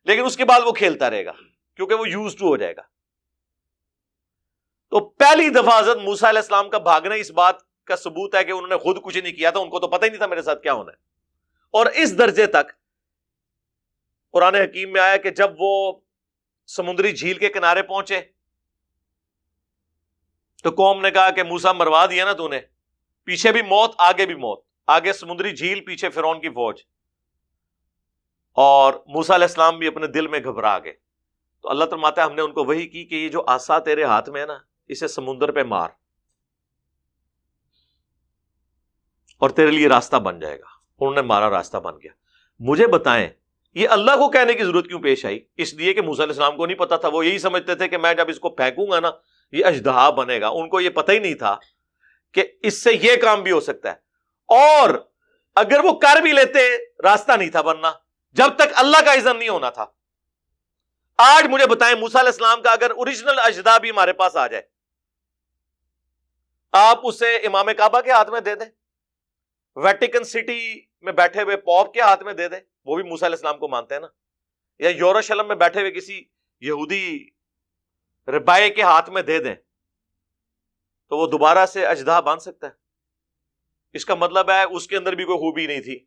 لیکن اس کے بعد وہ کھیلتا رہے گا کیونکہ وہ یوز ٹو ہو جائے گا۔ تو پہلی دفعہ حضرت موسیٰ علیہ السلام کا بھاگنا اس بات کا ثبوت ہے کہ انہوں نے خود کچھ نہیں کیا تھا، ان کو تو پتہ ہی نہیں تھا میرے ساتھ کیا ہونا ہے۔ اور اس درجے تک قرآن حکیم میں آیا کہ جب وہ سمندری جھیل کے کنارے پہنچے تو قوم نے کہا کہ موسیٰ مروا دیا نا تو نے، پیچھے بھی موت آگے بھی موت، آگے سمندری جھیل پیچھے فرعون کی فوج، اور موسیٰ علیہ السلام بھی اپنے دل میں گھبرا گئے۔ تو اللہ فرماتا ہے ہم نے ان کو وحی کی کہ یہ جو عصا تیرے ہاتھ میں ہے نا، اسے سمندر پہ مار اور تیرے لیے راستہ بن جائے گا۔ انہوں نے مارا، راستہ بن گیا۔ مجھے بتائیں یہ اللہ کو کہنے کی ضرورت کیوں پیش آئی؟ اس لیے کہ موسیٰ علیہ السلام کو نہیں پتا تھا، وہ یہی سمجھتے تھے کہ میں جب اس کو پھینکوں گا نا یہ اژدہا بنے گا۔ ان کو یہ پتہ ہی نہیں تھا کہ اس سے یہ کام بھی ہو سکتا ہے، اور اگر وہ کر بھی لیتے راستہ نہیں تھا بننا جب تک اللہ کا اذن نہیں ہونا تھا۔ آج مجھے بتائیں موسیٰ علیہ السلام کا اگر اوریجنل اژدہا بھی ہمارے پاس آ جائے، آپ اسے امام کعبہ کے ہاتھ میں دے دیں، ویٹیکن سٹی میں بیٹھے ہوئے پوپ کے ہاتھ میں دے دیں، وہ بھی موسیٰ علیہ السلام کو مانتے ہیں نا، یا یروشلم میں بیٹھے ہوئے کسی یہودی ربائے کے ہاتھ میں دے دیں، تو وہ دوبارہ سے اژدہا باندھ سکتا ہے؟ اس کا مطلب ہے اس کے اندر بھی کوئی خوبی نہیں تھی۔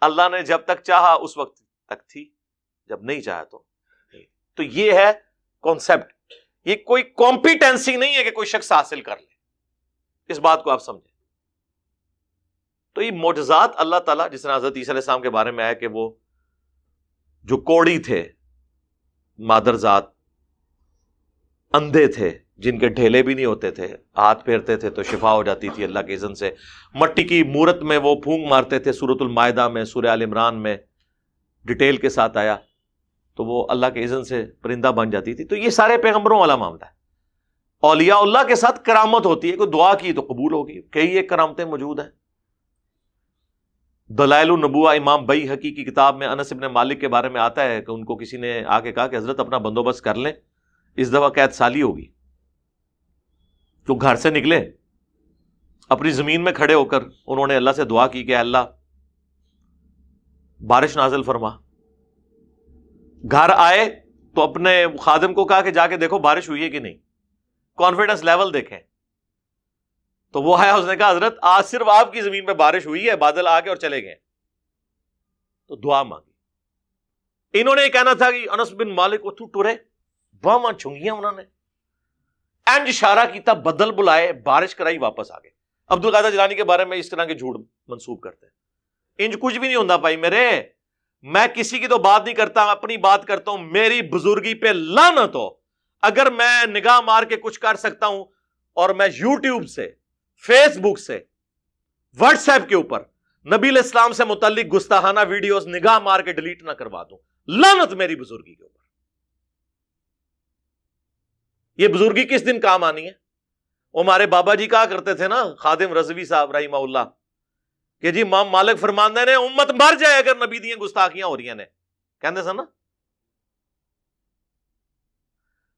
اللہ نے جب تک چاہا اس وقت تک تھی، جب نہیں چاہا تو نہیں۔ تو یہ ہے کانسیپٹ، یہ کوئی کمپیٹنسی نہیں ہے کہ کوئی شخص حاصل کر لے، اس بات کو آپ سمجھیں۔ تو یہ معجزات اللہ تعالیٰ، جس طرح حضرت عیسیٰ علیہ السلام کے بارے میں آیا کہ وہ جو کوڑی تھے، مادرزاد، اندھے تھے جن کے ڈھیلے بھی نہیں ہوتے تھے، ہاتھ پھیرتے تھے تو شفا ہو جاتی تھی اللہ کے اذن سے، مٹی کی مورت میں وہ پھونک مارتے تھے، سورۃ المائدہ میں، سورہ آل عمران میں ڈیٹیل کے ساتھ آیا، تو وہ اللہ کے اذن سے پرندہ بن جاتی تھی۔ تو یہ سارے پیغمبروں والا معاملہ ہے۔ اولیاء اللہ کے ساتھ کرامت ہوتی ہے، کوئی دعا کی تو قبول ہوگی، کئی ایک کرامتیں موجود ہیں۔ دلائل النبوہ امام بیہقی کی کتاب میں انس بن مالک کے بارے میں آتا ہے کہ ان کو کسی نے آ کے کہا کہ حضرت اپنا بندوبست کر لیں، اس دفعہ قید سالی ہوگی۔ تو گھر سے نکلے، اپنی زمین میں کھڑے ہو کر انہوں نے اللہ سے دعا کی کہ اللہ بارش نازل فرما۔ گھر آئے تو اپنے خادم کو کہا کہ جا کے دیکھو بارش ہوئی ہے کہ نہیں، کانفیڈنس لیول دیکھیں۔ تو وہ آیا، اس نے کہا حضرت آج صرف آپ کی زمین پہ بارش ہوئی ہے، بادل آ گئے اور چلے گئے۔ تو دعا مانگی۔ انہوں نے یہ کہنا تھا کہ انس بن مالک اتھو ٹرے باہماں چھنگیاں، انہوں نے انج اشارہ کیتا، بدل بلائے، بارش کرائی، واپس آ گئے۔ عبد القادر جیلانی کے بارے میں اس طرح کے جھوٹ منسوب کرتے ہیں۔ انج کچھ بھی نہیں ہوتا بھائی میرے، میں کسی کی تو بات نہیں کرتا، اپنی بات کرتا ہوں۔ میری بزرگی پہ لعنت ہو اگر میں نگاہ مار کے کچھ کر سکتا ہوں اور میں یوٹیوب سے، فیس بک سے، واٹس ایپ کے اوپر نبی علیہ السلام سے متعلق گستاخانہ ویڈیوز نگاہ مار کے ڈیلیٹ نہ کروا دوں، لعنت میری بزرگی کے اوپر۔ یہ بزرگی کس دن کام آنی ہے؟ وہ ہمارے بابا جی کہا کرتے تھے نا، خادم رضوی صاحب رحمہ اللہ، کہ جی امام مالک فرماندے نے امت مر جائے اگر نبی دیاں گستاخیاں ہو رہی نے، کہندے سن نا۔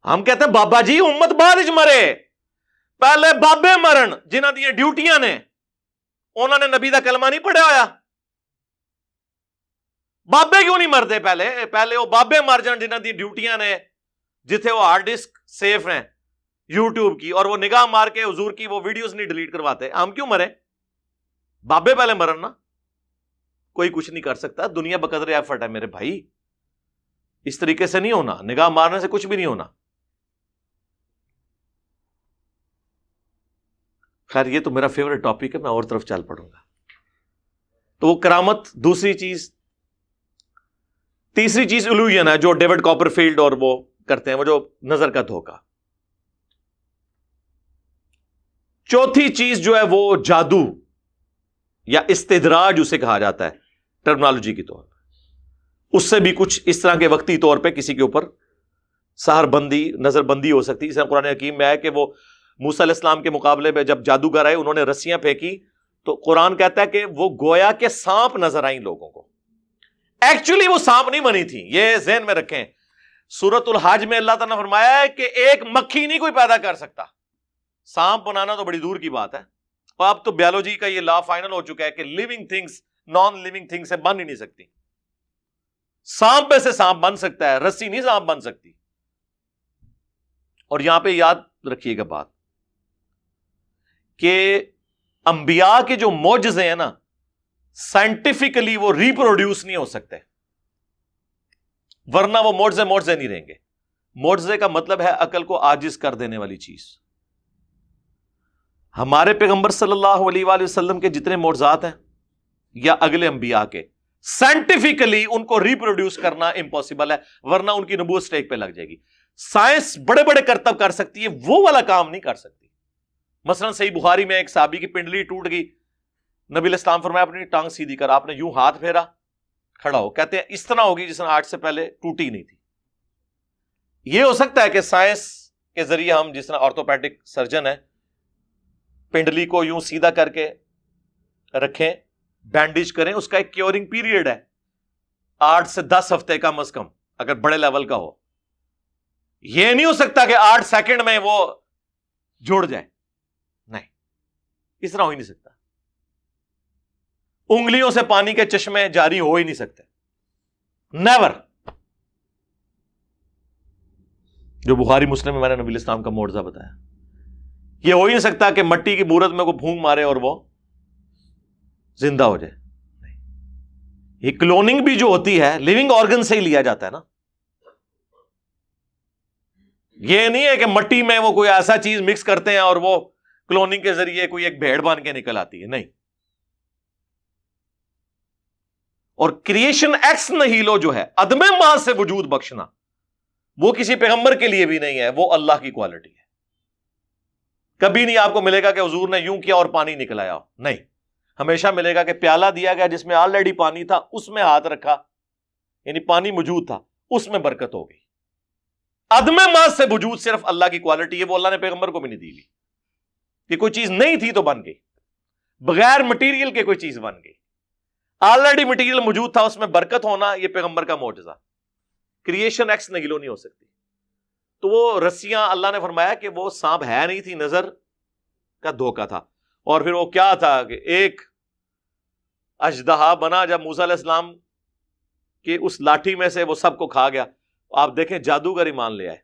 ہم کہتے ہیں بابا جی امت بعد وچ مرے، پہلے بابے مرن جنہاں دی ڈیوٹیاں نے، انہوں نے نبی دا کلمہ نہیں پڑھیا ہویا۔ بابے کیوں نہیں مرتے؟ پہلے وہ بابے مر جان جنہاں دی ڈیوٹیاں نے، جتھے وہ ہارڈ ڈسک سیف ہیں یوٹیوب کی، اور وہ نگاہ مار کے حضور کی وہ ویڈیوز نہیں ڈیلیٹ کرواتے۔ ہم کیوں مرے؟ بابے پہلے مرن نا۔ کوئی کچھ نہیں کر سکتا، دنیا بقدر ایفرٹ ہے میرے بھائی، اس طریقے سے نہیں ہونا، نگاہ مارنے سے کچھ بھی نہیں ہونا۔ خیر یہ تو میرا فیورٹ ٹاپک ہے، میں اور طرف چل پڑوں گا۔ تو وہ کرامت دوسری چیز۔ تیسری چیز الوژن ہے جو ڈیوڈ کاپر فیلڈ اور وہ کرتے ہیں، وہ جو نظر کا دھوکہ۔ چوتھی چیز جو ہے وہ جادو یا استدراج اسے کہا جاتا ہے ٹرمنالوجی کے طور پر۔ اس سے بھی کچھ اس طرح کے وقتی طور پہ کسی کے اوپر سحر بندی، نظر بندی ہو سکتی ہے۔ جیسے قرآن حکیم میں ہے کہ وہ موسیٰ علیہ السلام کے مقابلے میں جب جادوگر آئے، انہوں نے رسیاں پھینکی تو قرآن کہتا ہے کہ وہ گویا کے سانپ نظر آئیں لوگوں کو، ایکچولی وہ سانپ نہیں بنی تھی۔ یہ ذہن میں رکھیں، سورۃ الحج میں اللہ تعالیٰ نے فرمایا ہے کہ ایک مکھی نہیں کوئی پیدا کر سکتا، سانپ بنانا تو بڑی دور کی بات ہے۔ اور اب تو بیولوجی کا یہ لا فائنل ہو چکا ہے کہ living things non living thing سے بن ہی نہیں سکتی. سانپ میں سے سانپ بن سکتا ہے, رسی نہیں سانپ بن سکتی. اور یہاں پہ یاد رکھیے گا بات کہ انبیاء کے جو معجزے ہیں نا, سائنٹیفکلی وہ ریپروڈیوس نہیں ہو سکتے, ورنہ وہ معجزے نہیں رہیں گے. معجزے کا مطلب ہے عقل کو عاجز کر دینے والی چیز. ہمارے پیغمبر صلی اللہ علیہ وآلہ وسلم کے جتنے معجزات ہیں یا اگلے انبیاء کے, سائنٹیفکلی ان کو ریپروڈیوس کرنا امپاسبل ہے, ورنہ ان کی نبوت سٹیک پہ لگ جائے گی. سائنس بڑے بڑے کرتب کر سکتی ہے, وہ والا کام نہیں کر سکتی. مثلا صحیح بخاری میں ایک صحابی کی پنڈلی ٹوٹ گئی, نبی علیہ السلام فرمایا اپنی ٹانگ سیدھی کر, آپ نے یوں ہاتھ پھیرا, کھڑا ہو, کہتے ہیں اس طرح ہوگی جس طرح آج سے پہلے ٹوٹی نہیں تھی. یہ ہو سکتا ہے کہ سائنس کے ذریعے ہم جس طرح آرتھوپیڈک سرجن ہے پنڈلی کو یوں سیدھا کر کے رکھیں, بینڈیج کریں, اس کا ایک کیورنگ پیریڈ ہے 8 سے 10 ہفتے کم از کم اگر بڑے لیول کا ہو. یہ نہیں ہو سکتا کہ 8 سیکنڈ میں وہ جڑ جائے, نہیں, اس طرح ہو ہی نہیں سکتا. انگلیوں سے پانی کے چشمے جاری ہو ہی نہیں سکتے, نیور. جو بخاری مسلم میں میں نے نبی علیہ السلام کا معجزہ بتایا, یہ ہو ہی نہیں سکتا کہ مٹی کی بورت میں کوئی پھونک مارے اور وہ زندہ ہو جائے. یہ کلوننگ بھی جو ہوتی ہے لیونگ آرگن سے ہی لیا جاتا ہے نا. یہ نہیں ہے کہ مٹی میں وہ کوئی ایسا چیز مکس کرتے ہیں اور وہ کلوننگ کے ذریعے کوئی ایک بھیڑ بن کے نکل آتی ہے, نہیں. اور کریشن ایکس نہیلو جو ہے عدم ماں سے وجود بخشنا, وہ کسی پیغمبر کے لیے بھی نہیں ہے, وہ اللہ کی کوالٹی ہے. کبھی نہیں آپ کو ملے گا کہ حضور نے یوں کیا اور پانی نکل آیا, نہیں. ہمیشہ ملے گا کہ پیالہ دیا گیا جس میں آلریڈی پانی تھا, اس میں ہاتھ رکھا, یعنی پانی موجود تھا, اس میں برکت ہو گئی. عدم ماں سے وجود صرف اللہ کی کوالٹی ہے, وہ اللہ نے پیغمبر کو بھی نہیں دی ہوئی کہ کوئی چیز نہیں تھی تو بن گئی, بغیر مٹیریل کے کوئی چیز بن گئی. آلریڈی مٹیریل موجود تھا, اس میں برکت ہونا, یہ پیغمبر کا معجزہ. کریشن ایکس نہیلو نہیں ہو سکتی. تو وہ رسیاں اللہ نے فرمایا کہ وہ سانپ ہے نہیں تھی, نظر کا دھوکہ تھا. اور پھر وہ کیا تھا کہ ایک اژدہا بنا جب موسیٰ علیہ السلام کی اس لاٹھی میں سے وہ سب کو کھا گیا. آپ دیکھیں جادوگر ایمان لے آئے,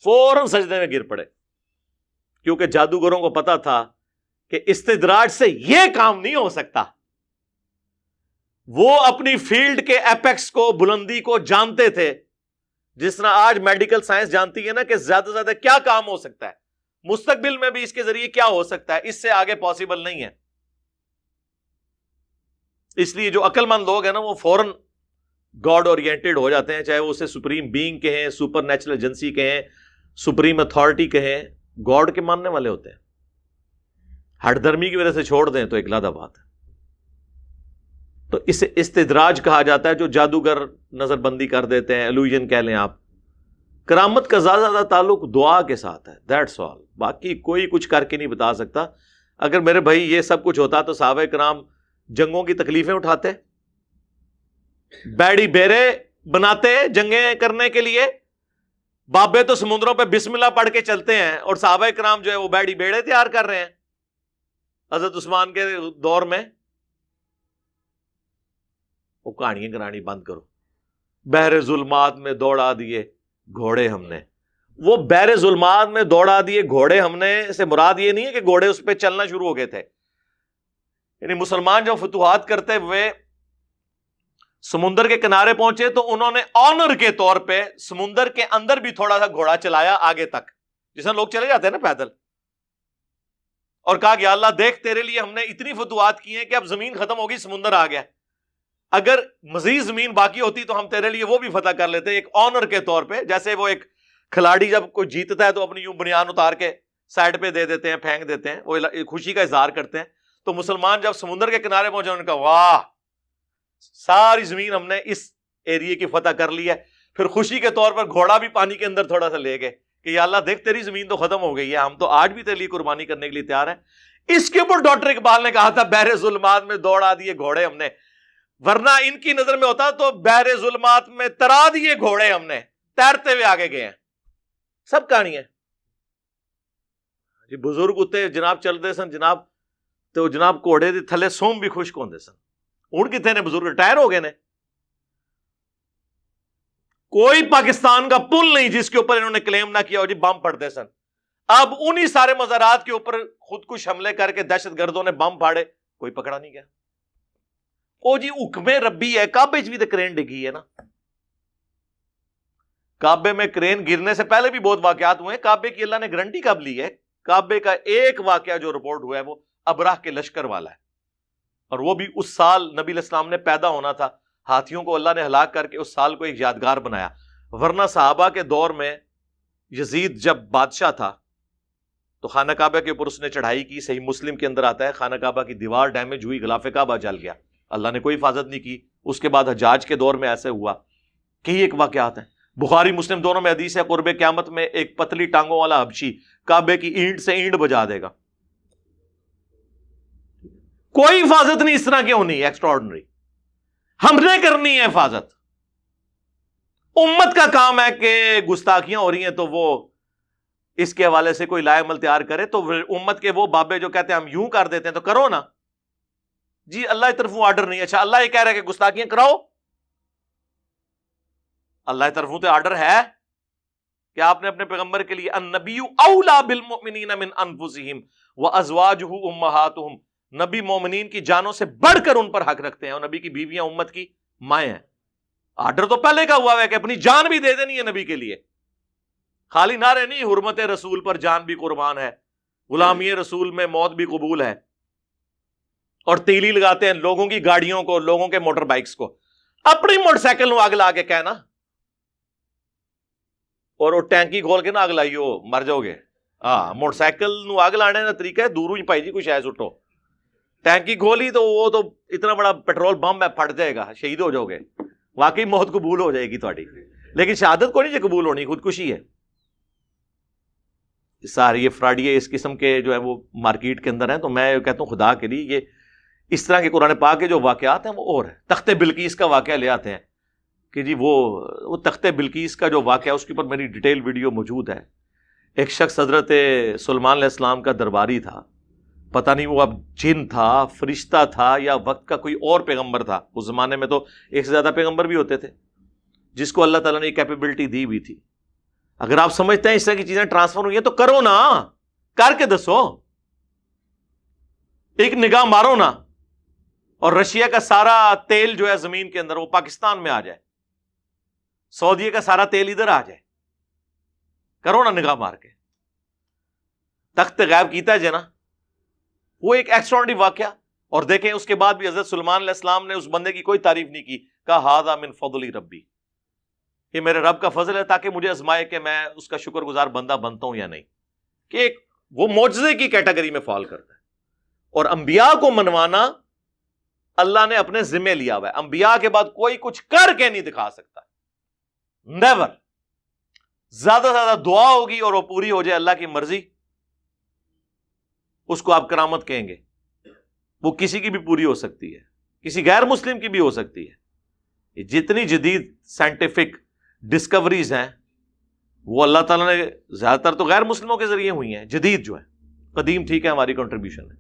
فوراً سجدے میں گر پڑے, کیونکہ جادوگروں کو پتا تھا کہ استدراج سے یہ کام نہیں ہو سکتا. وہ اپنی فیلڈ کے ایپیکس کو, بلندی کو جانتے تھے, جس طرح آج میڈیکل سائنس جانتی ہے نا کہ زیادہ سے زیادہ کیا کام ہو سکتا ہے, مستقبل میں بھی اس کے ذریعے کیا ہو سکتا ہے, اس سے آگے پاسبل نہیں ہے. اس لیے جو عقل مند لوگ ہیں نا وہ فوراً گاڈ اورینٹڈ ہو جاتے ہیں, چاہے وہ اسے سپریم بینگ کہیں, سپر نیچرل ایجنسی کہیں, سپریم اتھارٹی کہیں, گاڈ کے ماننے والے ہوتے ہیں. ہٹ دھرمی کی وجہ سے چھوڑ دیں تو ایک علیحدہ بات ہے. تو اسے استدراج کہا جاتا ہے, جو جادوگر نظر بندی کر دیتے ہیں, الوژن کہہ لیں آپ. کرامت کا زیادہ تعلق دعا کے ساتھ ہے, دیٹس آل. باقی کوئی کچھ کر کے نہیں بتا سکتا. اگر میرے بھائی یہ سب کچھ ہوتا تو صحابہ کرام جنگوں کی تکلیفیں اٹھاتے, بیڑی بیرے بناتے جنگیں کرنے کے لیے. بابے تو سمندروں پہ بسم اللہ پڑھ کے چلتے ہیں, اور صحابہ کرام جو ہے وہ بیڑی بیڑے تیار کر رہے ہیں حضرت عثمان کے دور میں. وہ کہانیاں کرانی بند کرو. بحر ظلمات میں دوڑا دیے گھوڑے ہم نے. وہ بحر ظلمات میں دوڑا دیے گھوڑے ہم نے سے مراد یہ نہیں ہے کہ گھوڑے اس پہ چلنا شروع ہو گئے تھے. یعنی مسلمان جو فتوحات کرتے ہوئے سمندر کے کنارے پہنچے تو انہوں نے آنر کے طور پہ سمندر کے اندر بھی تھوڑا سا گھوڑا چلایا آگے تک, جس میں لوگ چلے جاتے ہیں نا پیدل, اور کہا کہ اللہ دیکھ تیرے لیے ہم نے اتنی فتوحات کی ہیں کہ اب زمین ختم ہوگی, سمندر آ گیا, اگر مزید زمین باقی ہوتی تو ہم تیرے لیے وہ بھی فتح کر لیتے. ایک آنر کے طور پہ, جیسے وہ ایک کھلاڑی جب کوئی جیتتا ہے تو اپنی یوں بنیان اتار کے سائڈ پہ دے دیتے ہیں, پھینک دیتے ہیں, وہ خوشی کا اظہار کرتے ہیں. تو مسلمان جب سمندر کے کنارے پہنچے انہوں نے کہا واہ ساری زمین ہم نے اس ایریے کی فتح کر لی ہے. پھر خوشی کے طور پر گھوڑا بھی پانی کے اندر تھوڑا سا لے گئے کہ یا اللہ دیکھ تیری زمین تو ختم ہو گئی ہے, ہم تو آج بھی تیری قربانی کرنے کے لیے تیار ہیں. اس کے اوپر ڈاکٹر اقبال نے کہا تھا بحر ظلمات میں دوڑا دیے گھوڑے ہم نے, ورنہ ان کی نظر میں ہوتا تو بحر ظلمات میں ترا دیے گھوڑے ہم نے, تیرتے ہوئے آگے گئے ہیں. سب کہانی ہے جی. بزرگ ہوتے جناب چلتے سن جناب, تو جناب گھوڑے دے تھلے سوم بھی خشک ہوندے سن, اونٹ کتنے نے بزرگ؟ ٹائر ہو گئے نے. کوئی پاکستان کا پل نہیں جس کے اوپر انہوں نے کلیم نہ کیا ہو جی بم پڑتے سن. اب انہی سارے مزارات کے اوپر خود کش حملے کر کے دہشت گردوں نے بم پھاڑے, کوئی پکڑا نہیں گیا. او جی حکم ربی ہے. کعبے بھی تو کرین ڈگی ہے نا. کعبے میں کرین گرنے سے پہلے بھی بہت واقعات ہوئے ہیں. کعبے کی اللہ نے گارنٹی کب لی ہے؟ کعبے کا ایک واقعہ جو رپورٹ ہوا ہے وہ ابراہ کے لشکر والا ہے, اور وہ بھی اس سال نبی علیہ السلام نے پیدا ہونا تھا. ہاتھیوں کو اللہ نے ہلاک کر کے اس سال کو ایک یادگار بنایا. ورنہ صحابہ کے دور میں یزید جب بادشاہ تھا تو خانہ کعبہ کے اوپر اس نے چڑھائی کی. صحیح مسلم کے اندر آتا ہے خانہ کعبہ کی دیوار ڈیمیج ہوئی, غلاف کعبہ جل گیا, اللہ نے کوئی حفاظت نہیں کی. اس کے بعد حجاج کے دور میں ایسے ہوا. کئی ایک واقعات ہیں, بخاری مسلم دونوں میں حدیث ہے, قرب قیامت میں ایک پتلی ٹانگوں والا حبشی کعبے کی اینٹ سے اینٹ بجا دے گا. کوئی حفاظت نہیں اس طرح کی ہونی ایکسٹراڈنری. ہم نے کرنی ہے حفاظت. امت کا کام ہے کہ گستاخیاں ہو رہی ہیں تو وہ اس کے حوالے سے کوئی لائے عمل تیار کرے. تو امت کے وہ بابے جو کہتے ہیں ہم یوں کر دیتے ہیں تو کرو نا جی. اللہ کی طرفوں آرڈر نہیں. اچھا اللہ یہ کہہ رہا ہے کہ گستاخیاں کراؤ. اللہ کی طرفوں تو آرڈر ہے کہ آپ نے اپنے پیغمبر کے لیے النبی اولا بالمؤمنین من انفسہم وازواجہ امہاتہم, نبی مومنین کی جانوں سے بڑھ کر ان پر حق رکھتے ہیں, اور نبی کی بیویاں امت کی مائیں ہیں. آرڈر تو پہلے کا ہوا ہے کہ اپنی جان بھی دے دینی ہے نبی کے لیے. خالی نعرے نہیں, حرمت رسول پر جان بھی قربان ہے, غلامی رسول میں موت بھی قبول ہے, اور تیلی لگاتے ہیں لوگوں کی گاڑیوں کو, لوگوں کے موٹر بائکس کو. اپنی موٹر سائیکل نو آگ لا کے کہنا, اور وہ ٹینکی کھول کے نہ آگ لائیو مر جاؤ گے. ہاں موٹر سائیکل نو آگ لانے کا طریقہ ہے دوروں ہی پائی جی کوئی شاید سٹو, ٹینکی کھولی تو وہ تو اتنا بڑا پیٹرول بم ہے پھٹ جائے گا, شہید ہو جاؤ گے. واقعی موت قبول ہو جائے گی تھوڑی, لیکن شہادت کو نہیں جو قبول ہونی, خودکشی ہے. ساری یہ فراڈیے اس قسم کے جو ہے وہ مارکیٹ کے اندر ہیں. تو میں کہتا ہوں خدا کے لیے یہ اس طرح کے قرآن پاک کے جو واقعات ہیں وہ اور ہیں. تخت بلقیس کا واقعہ لے آتے ہیں کہ جی وہ تخت بلقیس کا جو واقعہ اس کے اوپر میری ڈیٹیل ویڈیو موجود ہے. ایک شخص حضرت سلیمان علیہ السلام کا درباری تھا, پتہ نہیں وہ اب جن تھا, فرشتہ تھا, یا وقت کا کوئی اور پیغمبر تھا. اس زمانے میں تو ایک سے زیادہ پیغمبر بھی ہوتے تھے جس کو اللہ تعالیٰ نے کیپیبلٹی دی ہوئی تھی. اگر آپ سمجھتے ہیں اس طرح کی چیزیں ٹرانسفر ہوئی ہیں تو کرو نا, کر کے دسو. ایک نگاہ مارو نا, اور رشیا کا سارا تیل جو ہے زمین کے اندر وہ پاکستان میں آ جائے, سعودیہ کا سارا تیل ادھر آ جائے. کرو نا نگاہ مار کے. تخت غائب کیتا ہے نا, وہ ایک ایکسٹراڈنری واقعہ. اور دیکھیں اس کے بعد بھی حضرت سلیمان علیہ السلام نے اس بندے کی کوئی تعریف نہیں کی, کہا ھذا من فضل ربی, یہ میرے رب کا فضل ہے تاکہ مجھے آزمائے کہ میں اس کا شکر گزار بندہ بنتا ہوں یا نہیں. کہ ایک وہ معجزے کی کیٹیگری میں فال کرتا ہے. اور انبیاء کو منوانا اللہ نے اپنے ذمہ لیا ہوا ہے. انبیاء کے بعد کوئی کچھ کر کے نہیں دکھا سکتا, نیور. زیادہ سے زیادہ دعا ہوگی اور وہ پوری ہو جائے اللہ کی مرضی, اس کو آپ کرامت کہیں گے. وہ کسی کی بھی پوری ہو سکتی ہے, کسی غیر مسلم کی بھی ہو سکتی ہے. جتنی جدید سائنٹیفک ڈسکوریز ہیں وہ اللہ تعالیٰ نے زیادہ تر تو غیر مسلموں کے ذریعے ہوئی ہیں. جدید جو ہے, قدیم ٹھیک ہے ہماری کنٹریبیوشن ہے.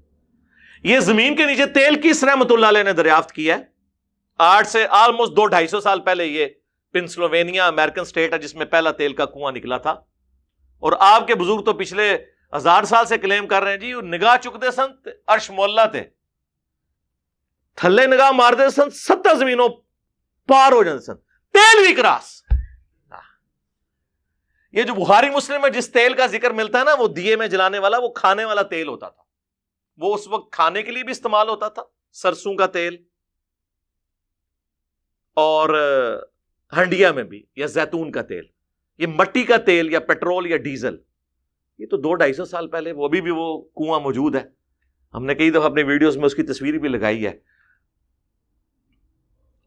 یہ زمین کے نیچے تیل کس رحمت اللہ علیہ نے دریافت کیا ہے؟ آج سے آلموسٹ 200-250 سال پہلے. یہ پنسلوینیا امریکن سٹیٹ ہے جس میں پہلا تیل کا کنواں نکلا تھا. اور آپ کے بزرگ تو پچھلے 1000 سال سے کلیم کر رہے ہیں جی نگاہ چکتے سن عرش مولا تھے, تھلے نگاہ مارتے سن 70 زمینوں پار ہو جاتے سن, تیل بھی کراس. یہ جو بخاری مسلم میں جس تیل کا ذکر ملتا ہے نا, وہ دیے میں جلانے والا, وہ کھانے والا تیل ہوتا تھا. وہ اس وقت کھانے کے لیے بھی استعمال ہوتا تھا, سرسوں کا تیل, اور ہنڈیا میں بھی, یا زیتون کا تیل. یہ مٹی کا تیل یا پیٹرول یا ڈیزل, یہ تو 200-250 سال پہلے وہ بھی وہ کنواں موجود ہے. ہم نے کئی دفعہ اپنے ویڈیوز میں اس کی تصویر بھی لگائی ہے.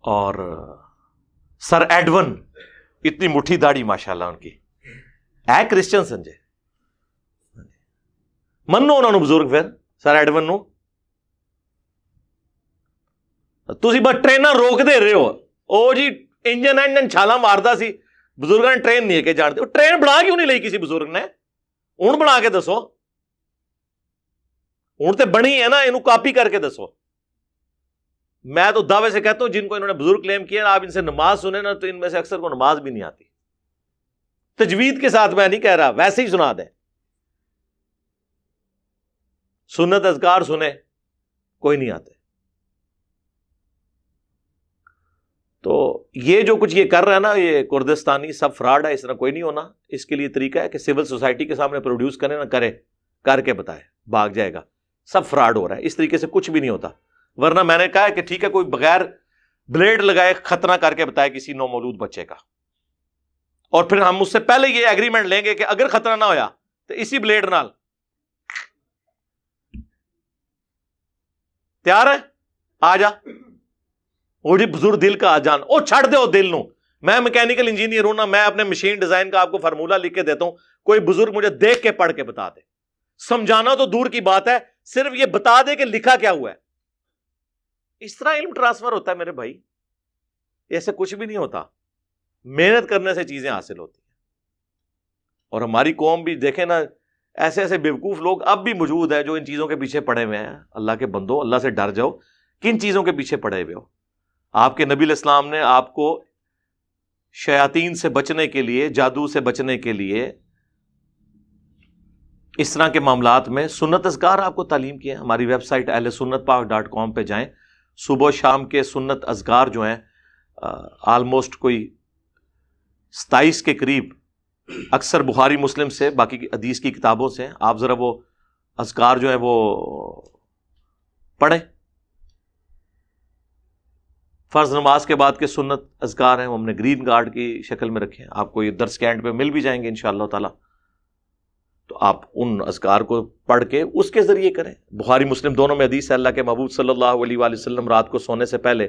اور سر ایڈون, اتنی مٹھی داڑھی ماشاءاللہ ان کی, ہے کرسچن سنجے منو انہوں نے بزرگ. پھر سر ایڈون نو تسی بس ٹریناں روک دے رہے ہو, او جی انجن چھالا ماردا سی, بزرگاں نے ٹرین نہیں کے جانتے. ٹرین بنا کیوں نہیں لئی کسی بزرگ نے؟ ہوں بنا کے دسو, ہوں تے بنی ہے نا, اینو کاپی کر کے دسو. میں تو دعوے سے کہتا ہوں جن کو انہوں نے بزرگ کلیم کیا آپ ان سے نماز سنیں نا تو ان میں سے اکثر کو نماز بھی نہیں آتی. تجوید کے ساتھ میں نہیں کہہ رہا, ویسے ہی سنا دیں. سنت اذکار سنیں, کوئی نہیں آتے. تو یہ جو کچھ یہ کر رہا ہے نا یہ کردستانی, سب فراڈ ہے, اس طرح کوئی نہیں ہونا. اس کے لیے طریقہ ہے کہ سول سوسائٹی کے سامنے پروڈیوس کرے نہ کرے, کر کے بتائے, بھاگ جائے گا. سب فراڈ ہو رہا ہے, اس طریقے سے کچھ بھی نہیں ہوتا. ورنہ میں نے کہا کہ ٹھیک ہے کوئی بغیر بلیڈ لگائے ختنہ کر کے بتائے کسی نو مولود بچے کا, اور پھر ہم اس سے پہلے یہ ایگریمنٹ لیں گے کہ اگر ختنہ نہ ہویا تو اسی بلیڈ نال تیار ہے, آ جا. وہ جی بزرگ دل کا آ جان, او چھڑ دے دل نو. میں میکینیکل انجینئر ہوں نا, میں اپنے مشین ڈیزائن کا آپ کو فارمولا لکھ کے دیتا ہوں, کوئی بزرگ مجھے دیکھ کے پڑھ کے بتا دے. سمجھانا تو دور کی بات ہے, صرف یہ بتا دے کہ لکھا کیا ہوا ہے. اس طرح علم ٹرانسفر ہوتا ہے میرے بھائی, ایسے کچھ بھی نہیں ہوتا. محنت کرنے سے چیزیں حاصل ہوتی ہیں. اور ہماری قوم بھی دیکھیں نا, ایسے ایسے بیوقوف لوگ اب بھی موجود ہیں جو ان چیزوں کے پیچھے پڑے ہوئے ہیں. اللہ کے بندو, اللہ سے ڈر جاؤ. کن چیزوں کے پیچھے پڑے ہوئے ہو؟ آپ کے نبی علیہ السلام نے آپ کو شیاطین سے بچنے کے لیے, جادو سے بچنے کے لیے, اس طرح کے معاملات میں سنت اذکار آپ کو تعلیم کی ہے. ہماری ویب سائٹ ahlsunnatpak.com پہ جائیں. صبح و شام کے سنت اذکار جو ہیں آلموسٹ کوئی 27 کے قریب, اکثر بخاری مسلم سے, باقی کی حدیث کی کتابوں سے. آپ ذرا وہ اذکار جو ہیں وہ پڑھیں. فرض نماز کے بعد کے سنت اذکار ہیں, وہ ہم نے گرین کارڈ کی شکل میں رکھے ہیں, آپ کو یہ درس کے اینڈ پہ مل بھی جائیں گے انشاءاللہ تعالی. تو آپ ان اذکار کو پڑھ کے اس کے ذریعے کریں. بخاری مسلم دونوں میں حدیث ہے, اللہ کے محبوب صلی اللہ علیہ وآلہ وسلم رات کو سونے سے پہلے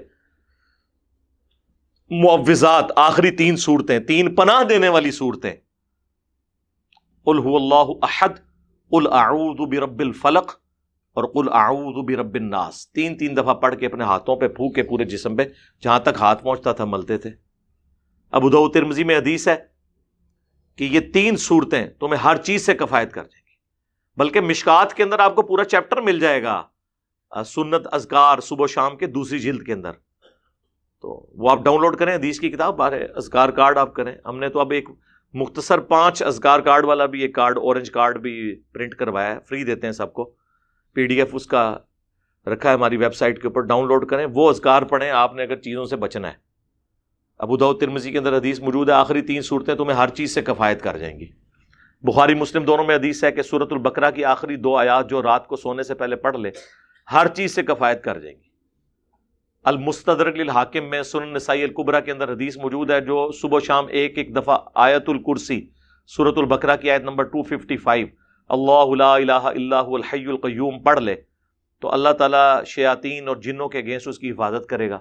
معوذات, آخری 3 صورتیں, 3 پناہ دینے والی صورتیں, قل هو اللہ احد, قل اعوذ برب الفلق اور قل اعوذ برب الناس, 3 دفعہ پڑھ کے اپنے ہاتھوں پہ پھونک کے پورے جسم پہ جہاں تک ہاتھ پہنچتا تھا ملتے تھے. ابو داؤد ترمذی میں حدیث ہے کہ یہ 3 صورتیں تمہیں ہر چیز سے کفایت کر جائیں گی. بلکہ مشکات کے اندر آپ کو پورا چیپٹر مل جائے گا سنت اذکار صبح و شام کے 2 جلد کے اندر. تو وہ آپ ڈاؤن لوڈ کریں, حدیث کی کتاب بارے اذکار کارڈ آپ کریں. ہم نے تو اب ایک مختصر 5 اذکار کارڈ والا بھی ایک کارڈ, اورنج کارڈ بھی پرنٹ کروایا ہے, فری دیتے ہیں سب کو. PDF اس کا رکھا ہے ہماری ویب سائٹ کے اوپر, ڈاؤن لوڈ کریں, وہ اذکار پڑھیں آپ نے اگر چیزوں سے بچنا ہے. ابو داؤد ترمذی کے اندر حدیث موجود ہے, آخری 3 صورتیں تمہیں ہر چیز سے کفایت کر جائیں گی. بخاری مسلم دونوں میں حدیث ہے کہ سورۃ البقرہ کی آخری 2 آیات جو رات کو سونے سے پہلے پڑھ لے ہر چیز سے کفایت کر جائیں گی. المستدرک للحاکم میں سنن نسائی الکبریٰ کے اندر حدیث موجود ہے جو صبح و شام ایک دفعہ آیت الکرسی سورۃ البقرہ کی آیت نمبر 255 اللہ لا الہ الا هو الحی القیوم پڑھ لے تو اللہ تعالیٰ شیاطین اور جنوں کے اگینسٹ اس کی حفاظت کرے گا.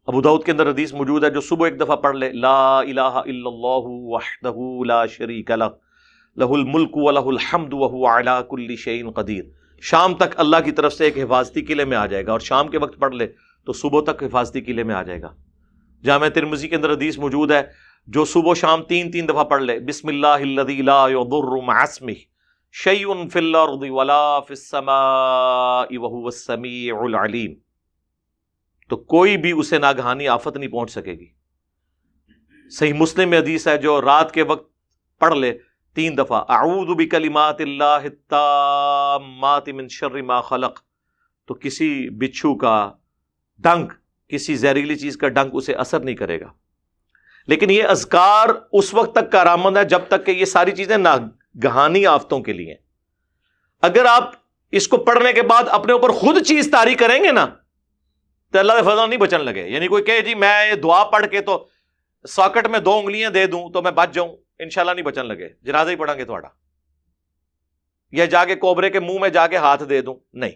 ابو داؤد کے اندر حدیث موجود ہے جو صبح ایک دفعہ پڑھ لے لا الہ الا اللہ وحدہ لا شریک لہ لہ الملک ولہ الحمد وہو علی کل شیء قدیر, شام تک اللہ کی طرف سے ایک حفاظتی قلعے میں آ جائے گا, اور شام کے وقت پڑھ لے تو صبح تک حفاظتی قلعے میں آ جائے گا. جامع ترمذی کے اندر حدیث موجود ہے جو صبح و شام 3 دفعہ پڑھ لے بسم اللہ الذی لا یضر مع اسمہ شیء فی الارض ولا فی السماء وہو السمیع العلیم, تو کوئی بھی اسے ناگہانی آفت نہیں پہنچ سکے گی. صحیح مسلم میں حدیث ہے جو رات کے وقت پڑھ لے 3 دفعہ اعوذ بکلمات اللہ التامات من شر ما خلق, تو کسی بچھو کا ڈنک, کسی زہریلی چیز کا ڈنک اسے اثر نہیں کرے گا. لیکن یہ اذکار اس وقت تک کارآمد ہے جب تک کہ یہ ساری چیزیں ناگہانی آفتوں کے لیے. اگر آپ اس کو پڑھنے کے بعد اپنے اوپر خود چیز طاری کریں گے نا تو اللہ کے فضل نہیں بچن لگے. یعنی کوئی کہے جی میں یہ دعا پڑھ کے تو ساکٹ میں 2 انگلیاں دے دوں تو میں بچ جاؤں, انشاءاللہ نہیں بچن لگے, جنازہ ہی پڑھیں گے تھوڑا. یا جا کے کوبرے کے منہ میں جا کے ہاتھ دے دوں, نہیں,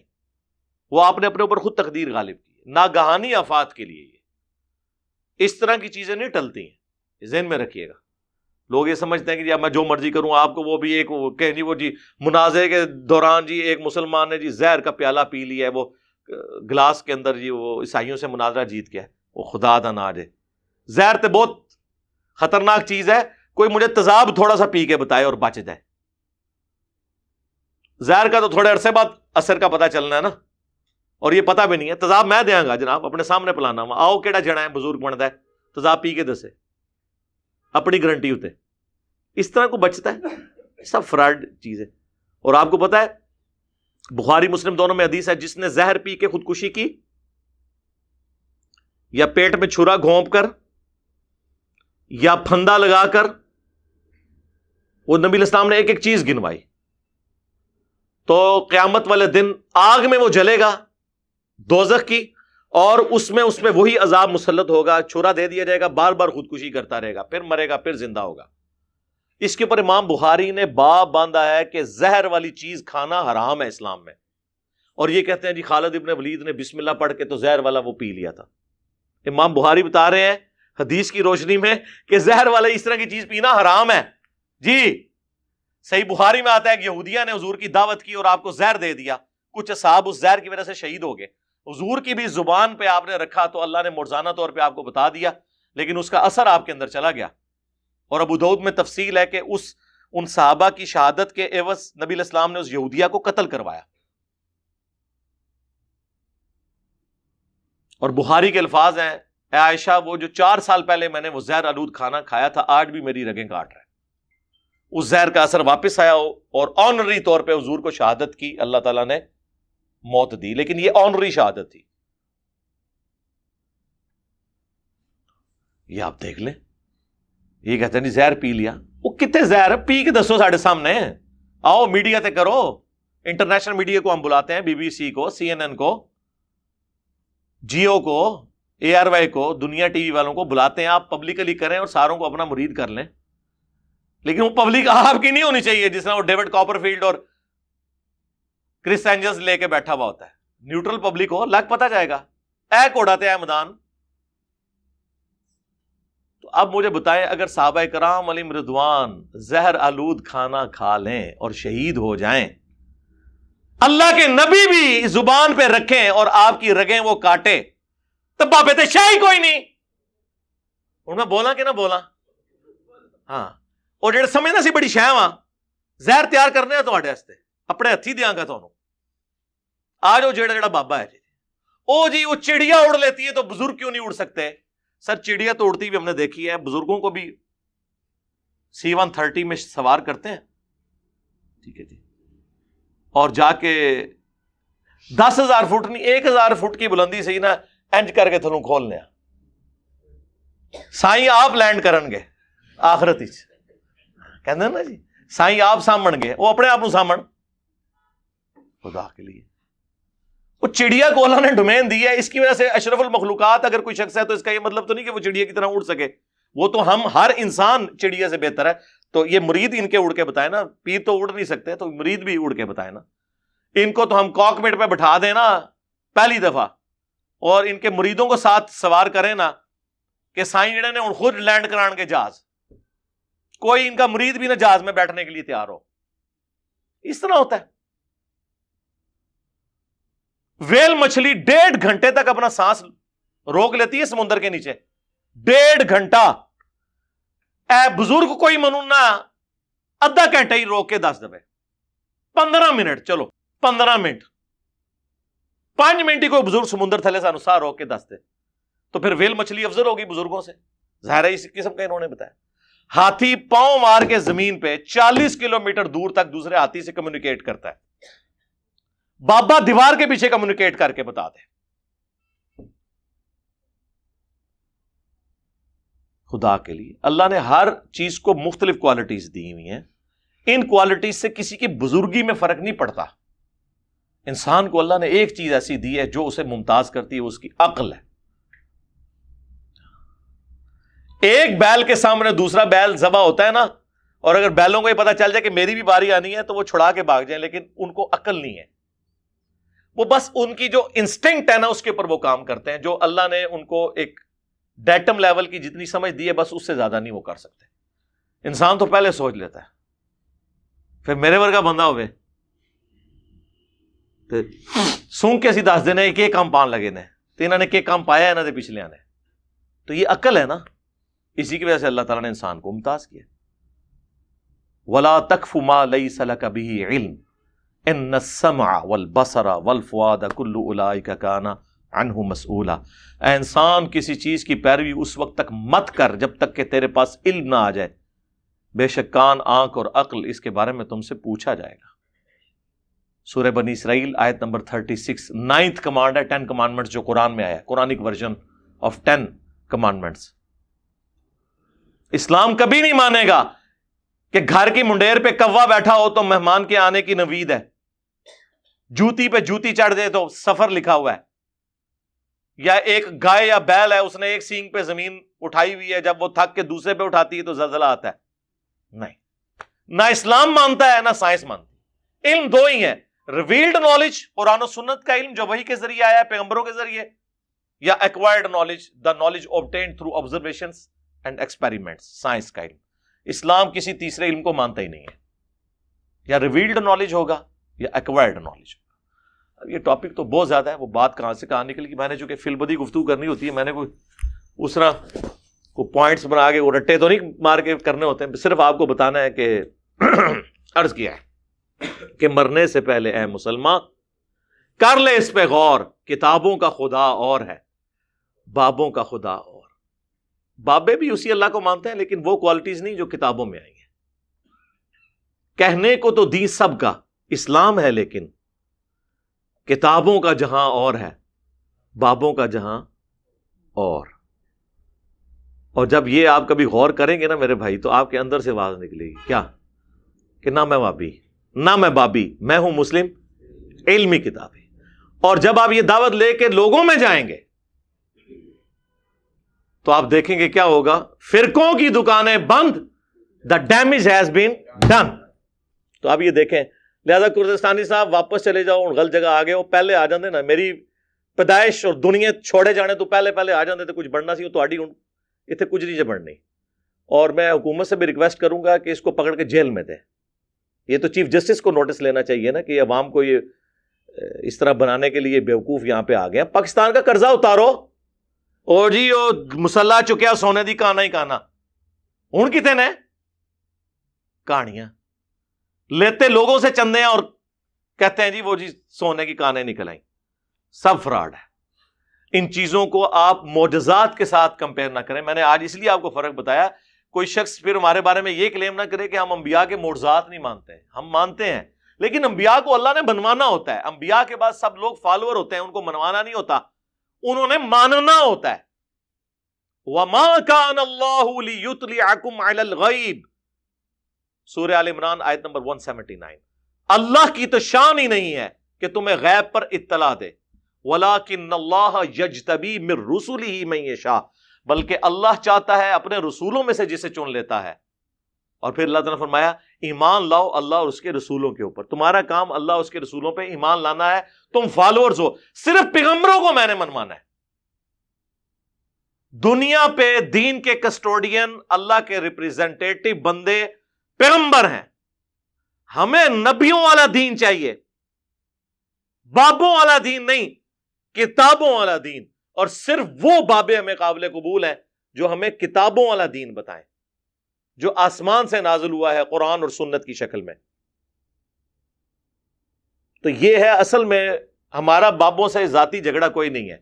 وہ آپ نے اپنے اوپر خود تقدیر غالب کی. ناگہانی آفات کے لیے یہ اس طرح کی چیزیں نہیں ٹلتی ہیں, ذہن میں رکھیے گا. لوگ یہ سمجھتے ہیں کہ جی میں جو مرضی کروں آپ کو, وہ بھی ایک کہ جی وہ جی منازعے کے دوران جی ایک مسلمان نے جی زہر کا پیالہ پی لیا ہے, وہ گلاس کے اندر جی وہ عیسائیوں سے مناظرہ جیت گیا ہے. وہ خدا دا نہ جائے, زہر تو بہت خطرناک چیز ہے, کوئی مجھے تیزاب تھوڑا سا پی کے بتائے اور بچ جائے. زہر کا تو تھوڑے عرصے بعد اثر کا پتہ چلنا ہے نا, اور یہ پتہ بھی نہیں ہے. تذاب میں دیاں گا جناب, اپنے سامنے پلانا وا, آؤ کیڑا جنا ہے بزرگ بنتا ہے, تذاب پی کے دسے, اپنی گارنٹی ہوتے. اس طرح کو بچتا ہے, سب فراڈ چیز ہے. اور آپ کو پتا ہے بخاری مسلم دونوں میں حدیث ہے, جس نے زہر پی کے خودکشی کی یا پیٹ میں چھرا گھونپ کر یا پھندا لگا کر, وہ نبی علیہ السلام نے ایک ایک چیز گنوائی, تو قیامت والے دن آگ میں وہ جلے گا دوزخ کی, اور اس میں وہی عذاب مسلط ہوگا, چھرا دے دیا جائے گا, بار بار خودکشی کرتا رہے گا, پھر مرے گا, پھر زندہ ہوگا. اس کے اوپر امام بخاری نے باب باندھا ہے کہ زہر والی چیز کھانا حرام ہے اسلام میں. اور یہ کہتے ہیں جی خالد ابن ولید نے بسم اللہ پڑھ کے تو زہر والا وہ پی لیا تھا. امام بخاری بتا رہے ہیں حدیث کی روشنی میں کہ زہر والا اس طرح کی چیز پینا حرام ہے. جی صحیح بخاری میں آتا ہے کہ یہودیہ نے حضور کی دعوت کی اور آپ کو زہر دے دیا, کچھ اصحاب اس زہر کی وجہ سے شہید ہو گئے. حضور کی بھی زبان پہ آپ نے رکھا تو اللہ نے معجزانہ طور پہ آپ کو بتا دیا, لیکن اس کا اثر آپ کے اندر چلا گیا. اور ابو داؤد میں تفصیل ہے کہ ان صحابہ کی شہادت کے عوض نبی علیہ السلام نے اس یہودیہ کو قتل کروایا. اور بخاری کے الفاظ ہیں, اے عائشہ وہ جو 4 سال پہلے میں نے وہ زہر آلود کھانا کھایا تھا, آج بھی میری رگیں کاٹ رہے ہیں. اس زہر کا اثر واپس آیا اور آنری طور پہ حضور کو شہادت کی, اللہ تعالیٰ نے موت دی, لیکن یہ آنری شہادت تھی. یہ آپ دیکھ لیں, یہ کہتے ہیں نہیں زہر پی لیا, وہ کتنے زہر ہے پی کے دسو ساڑھے سامنے, آؤ میڈیا تے کرو. انٹرنیشنل میڈیا کو ہم بلاتے ہیں, بی بی سی کو, سی این این کو, جیو کو, اے آر وائی کو, دنیا ٹی وی والوں کو بلاتے ہیں, آپ پبلکلی کریں اور ساروں کو اپنا مرید کر لیں. لیکن وہ پبلک آپ کی نہیں ہونی چاہیے جس طرح وہ ڈیوڈ کاپر فیلڈ اور کرس اینجلز لے کے بیٹھا ہوا ہوتا ہے. نیوٹرل پبلک ہو, لگ پتا جائے گا, اے کوڑاتے اے مدان. تو اب مجھے بتائیں, اگر صحابہ کرام علیہم رضوان زہر آلود کھانا کھا لیں اور شہید ہو جائیں, اللہ کے نبی بھی زبان پہ رکھیں اور آپ کی رگیں وہ کاٹے, تو بابے تے شاہی کوئی نہیں. ان میں بولا کہ نہ بولا, ہاں. اور جڑے سمجھنا سی بڑی شہ وہاں زہر تیار کرنے تواڈے واسطے, اپنے ہتھی دیاں گا تانوں. آ جاؤ جڑا بابا ہے جی, او جی وہ چڑیا اڑ لیتی ہے تو بزرگ کیوں نہیں اڑ سکتے؟ سر چڑیا تو اڑتی بھی ہم نے دیکھی ہے, بزرگوں کو بھی C-130 میں سوار کرتے ہیں, ٹھیک ہے جی, اور جا کے 10,000 فٹ نہیں 1,000 فٹ کی بلندی سے ہی نا انج کر کے تھلوں کھولنے سائیں آپ لینڈ کرن گے آخرت ہی کہندے نا جی, سائیں آپ سامن گے, وہ اپنے آپ کو سامن. خدا کے لیے وہ چڑیا کو اللہ نے ڈومین دی ہے, اس کی وجہ سے اشرف المخلوقات اگر کوئی شخص ہے تو اس کا یہ مطلب تو نہیں کہ وہ چڑیا کی طرح اڑ سکے. وہ تو ہم ہر انسان چڑیا سے بہتر ہے. تو یہ مرید ان کے اڑ کے بتائے نا, پیر تو اڑ نہیں سکتے تو مرید بھی اڑ کے بتائے نا. ان کو تو ہم کاکپٹ پہ بٹھا دیں نا پہلی دفعہ, اور ان کے مریدوں کو ساتھ سوار کریں نا کہ سائیں جڑے نے خود لینڈ کران کے جہاز, کوئی ان کا مرید بھی نہ جہاز میں بیٹھنے کے لیے تیار ہو. اس طرح ہوتا ہے. ویل مچھلی 1.5 گھنٹے تک اپنا سانس روک لیتی ہے سمندر کے نیچے, 1.5 گھنٹہ. اے بزرگ کوئی منونا آدھا گھنٹہ ہی روک کے 10 دفعے, 15 منٹ, چلو 15 منٹ, 5 منٹ ہی کوئی بزرگ سمندر تھلے سانو سا روک کے 10 دے, تو پھر ویل مچھلی افضل ہوگی بزرگوں سے. ظاہر ہے اس قسم کا انہوں نے بتایا. ہاتھی پاؤں مار کے زمین پہ 40 کلومیٹر دور تک دوسرے ہاتھی سے کمیونیکیٹ کرتا ہے. بابا دیوار کے پیچھے کمیونیکیٹ کر کے بتا دے. خدا کے لیے اللہ نے ہر چیز کو مختلف کوالٹیز دی ہوئی ہیں. ان کوالٹیز سے کسی کی بزرگی میں فرق نہیں پڑتا. انسان کو اللہ نے ایک چیز ایسی دی ہے جو اسے ممتاز کرتی ہے, اس کی عقل ہے. ایک بیل کے سامنے دوسرا بیل ذبح ہوتا ہے نا, اور اگر بیلوں کو یہ پتا چل جائے کہ میری بھی باری آنی ہے تو وہ چھڑا کے بھاگ جائیں, لیکن ان کو عقل نہیں ہے. وہ بس ان کی جو انسٹنکٹ ہے نا اس کے اوپر وہ کام کرتے ہیں, جو اللہ نے ان کو ایک ڈیٹم لیول کی جتنی سمجھ دی ہے بس اس سے زیادہ نہیں وہ کر سکتے. انسان تو پہلے سوچ لیتا ہے, پھر میرے ورگا بندہ ہوئے سونگ کے سی دس دینے کہ کام پان لگے نے, تو انہوں نے کہ کام پایا ہے نا دے پچھلے آنے. تو یہ عقل ہے نا, اسی کی وجہ سے اللہ تعالیٰ نے انسان کو ممتاز کیا. وَلَا تَقْفُ مَا لَيْسَ لَكَ بِهِ عِلْمٌ, ان السمع والبصر والفؤاد کل اولئک کان عنہ مسئولا. اے انسان کسی چیز کی پیروی اس وقت تک مت کر جب تک کہ تیرے پاس علم نہ آ جائے، بے شک کان، آنکھ اور عقل اس کے بارے میں تم سے پوچھا جائے گا. سورہ بنی اسرائیل آیت نمبر 36. 9th کمانڈ ہے 10 کمانڈمنٹس جو قرآن میں آیا ہے، قرآنک ورژن آف 10 کمانڈمنٹس. اسلام کبھی نہیں مانے گا کہ گھر کی منڈیر پہ کوا بیٹھا ہو تو مہمان کے آنے کی نوید ہے، جوتی پہ جوتی چڑھ دے تو سفر لکھا ہوا ہے، یا ایک گائے یا بیل ہے اس نے ایک سینگ پہ زمین اٹھائی ہوئی ہے، جب وہ تھک کے دوسرے پہ اٹھاتی ہے تو زلزلہ آتا ہے. نہیں، نہ اسلام مانتا ہے نہ سائنس مانتی. علم دو ہی ہیں، ریویلڈ نالج قرآن و سنت کا علم جو وحی کے ذریعے آیا ہے پیغمبروں کے ذریعے، یا acquired knowledge the knowledge obtained through observations and experiments، science کا علم. اسلام کسی تیسرے علم کو مانتا ہی نہیں ہے، یا ریویلڈ نالج ہوگا یا ایکوائرڈ نالج ہوگا. اب یہ ٹاپک تو بہت زیادہ ہے، وہ بات کہاں سے کہاں نکل گئی. میں نے چونکہ فی البدی گفتگو کرنی ہوتی ہے، میں نے کوئی اس طرح کو پوائنٹس بنا کے وہ رٹے تو نہیں مار کے کرنے ہوتے ہیں، صرف آپ کو بتانا ہے کہ عرض کیا ہے کہ مرنے سے پہلے اے مسلمان کر لے اس پہ غور، کتابوں کا خدا اور ہے، بابوں کا خدا اور. بابے بھی اسی اللہ کو مانتے ہیں لیکن وہ کوالٹیز نہیں جو کتابوں میں آئی ہیں. کہنے کو تو دین سب کا اسلام ہے، لیکن کتابوں کا جہاں اور ہے، بابوں کا جہاں اور. اور جب یہ آپ کبھی غور کریں گے نا میرے بھائی، تو آپ کے اندر سے آواز نکلے گی کیا کہ نہ میں وابی نہ میں بابی، میں ہوں مسلم علمی کتابی. اور جب آپ یہ دعوت لے کے لوگوں میں جائیں گے تو آپ دیکھیں گے کیا ہوگا، فرقوں کی دکانیں بند، the damage has been done. تو آپ یہ دیکھیں، لہذا کردستانی صاحب واپس چلے جاؤ، غلط جگہ آ گئے ہو. پہلے آ جاندے نا، میری پیدائش اور دنیا چھوڑے جانے تو پہلے آ جاندے تو کچھ بڑھنا سی تو آڈی ہوں اتنے کچھ نہیں بڑھنی. اور میں حکومت سے بھی ریکویسٹ کروں گا کہ اس کو پکڑ کے جیل میں دیں. یہ تو چیف جسٹس کو نوٹس لینا چاہیے نا کہ عوام کو یہ اس طرح بنانے کے لیے بیوقوف یہاں پہ آ گئے. پاکستان کا قرضہ اتارو، اور جی وہ مسلح چکیا سونے دی کانا ہی کانا. ہوں کتنے نے کہانیاں لیتے لوگوں سے چندے ہیں اور کہتے ہیں جی وہ جی سونے کی کانیں نکل آئیں. سب فراڈ ہے. ان چیزوں کو آپ معجزات کے ساتھ کمپیئر نہ کریں. میں نے آج اس لیے آپ کو فرق بتایا. کوئی شخص پھر ہمارے بارے میں یہ کلیم نہ کرے کہ ہم انبیاء کے معجزات نہیں مانتے ہیں. ہم مانتے ہیں، لیکن انبیاء کو اللہ نے بنوانا ہوتا ہے. انبیاء کے بعد سب لوگ فالوور ہوتے ہیں، ان کو منوانا نہیں ہوتا، انہوں نے ماننا ہوتا ہے. وَمَا كَانَ اللَّهُ لِيُطْلِعَكُمْ عَلَى الْغَيْبِ، سورہ آل عمران آیت نمبر 179. اللہ کی تو شان ہی نہیں ہے کہ تمہیں غیب پر اطلاع دے. وَلَٰكِنَّ اللَّهَ يَجْتَبِي مِن رُّسُلِهِ مَن يَشَاءُ، بلکہ اللہ چاہتا ہے اپنے رسولوں میں سے جسے چن لیتا ہے. اور پھر اللہ تعالیٰ نے فرمایا ایمان لاؤ اللہ اور اس کے رسولوں کے اوپر. تمہارا کام اللہ اور اس کے رسولوں پہ ایمان لانا ہے. تم فالوورز ہو، صرف پیغمبروں کو میں نے منوانا ہے. دنیا پہ دین کے کسٹوڈین، اللہ کے ریپریزنٹیٹو بندے پیغمبر ہیں. ہمیں نبیوں والا دین چاہیے، بابوں والا دین نہیں، کتابوں والا دین. اور صرف وہ بابے ہمیں قابل قبول ہیں جو ہمیں کتابوں والا دین بتائیں، جو آسمان سے نازل ہوا ہے قرآن اور سنت کی شکل میں. تو یہ ہے اصل میں ہمارا بابوں سے ذاتی جھگڑا کوئی نہیں ہے.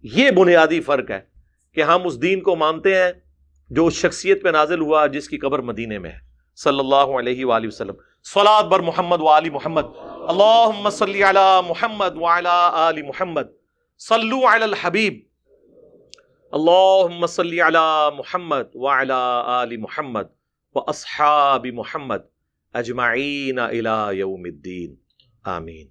یہ بنیادی فرق ہے کہ ہم اس دین کو مانتے ہیں جو اس شخصیت پہ نازل ہوا جس کی قبر مدینے میں ہے، صلی اللہ علیہ وآلہ وسلم. صلاۃ بر محمد وآل محمد. اللہم صلی علی محمد وعلی آل محمد. صلو علی الحبیب. اللہم صلی علی محمد وعلی آل محمد واصحاب محمد اجمعین الی یوم الدین. آمین.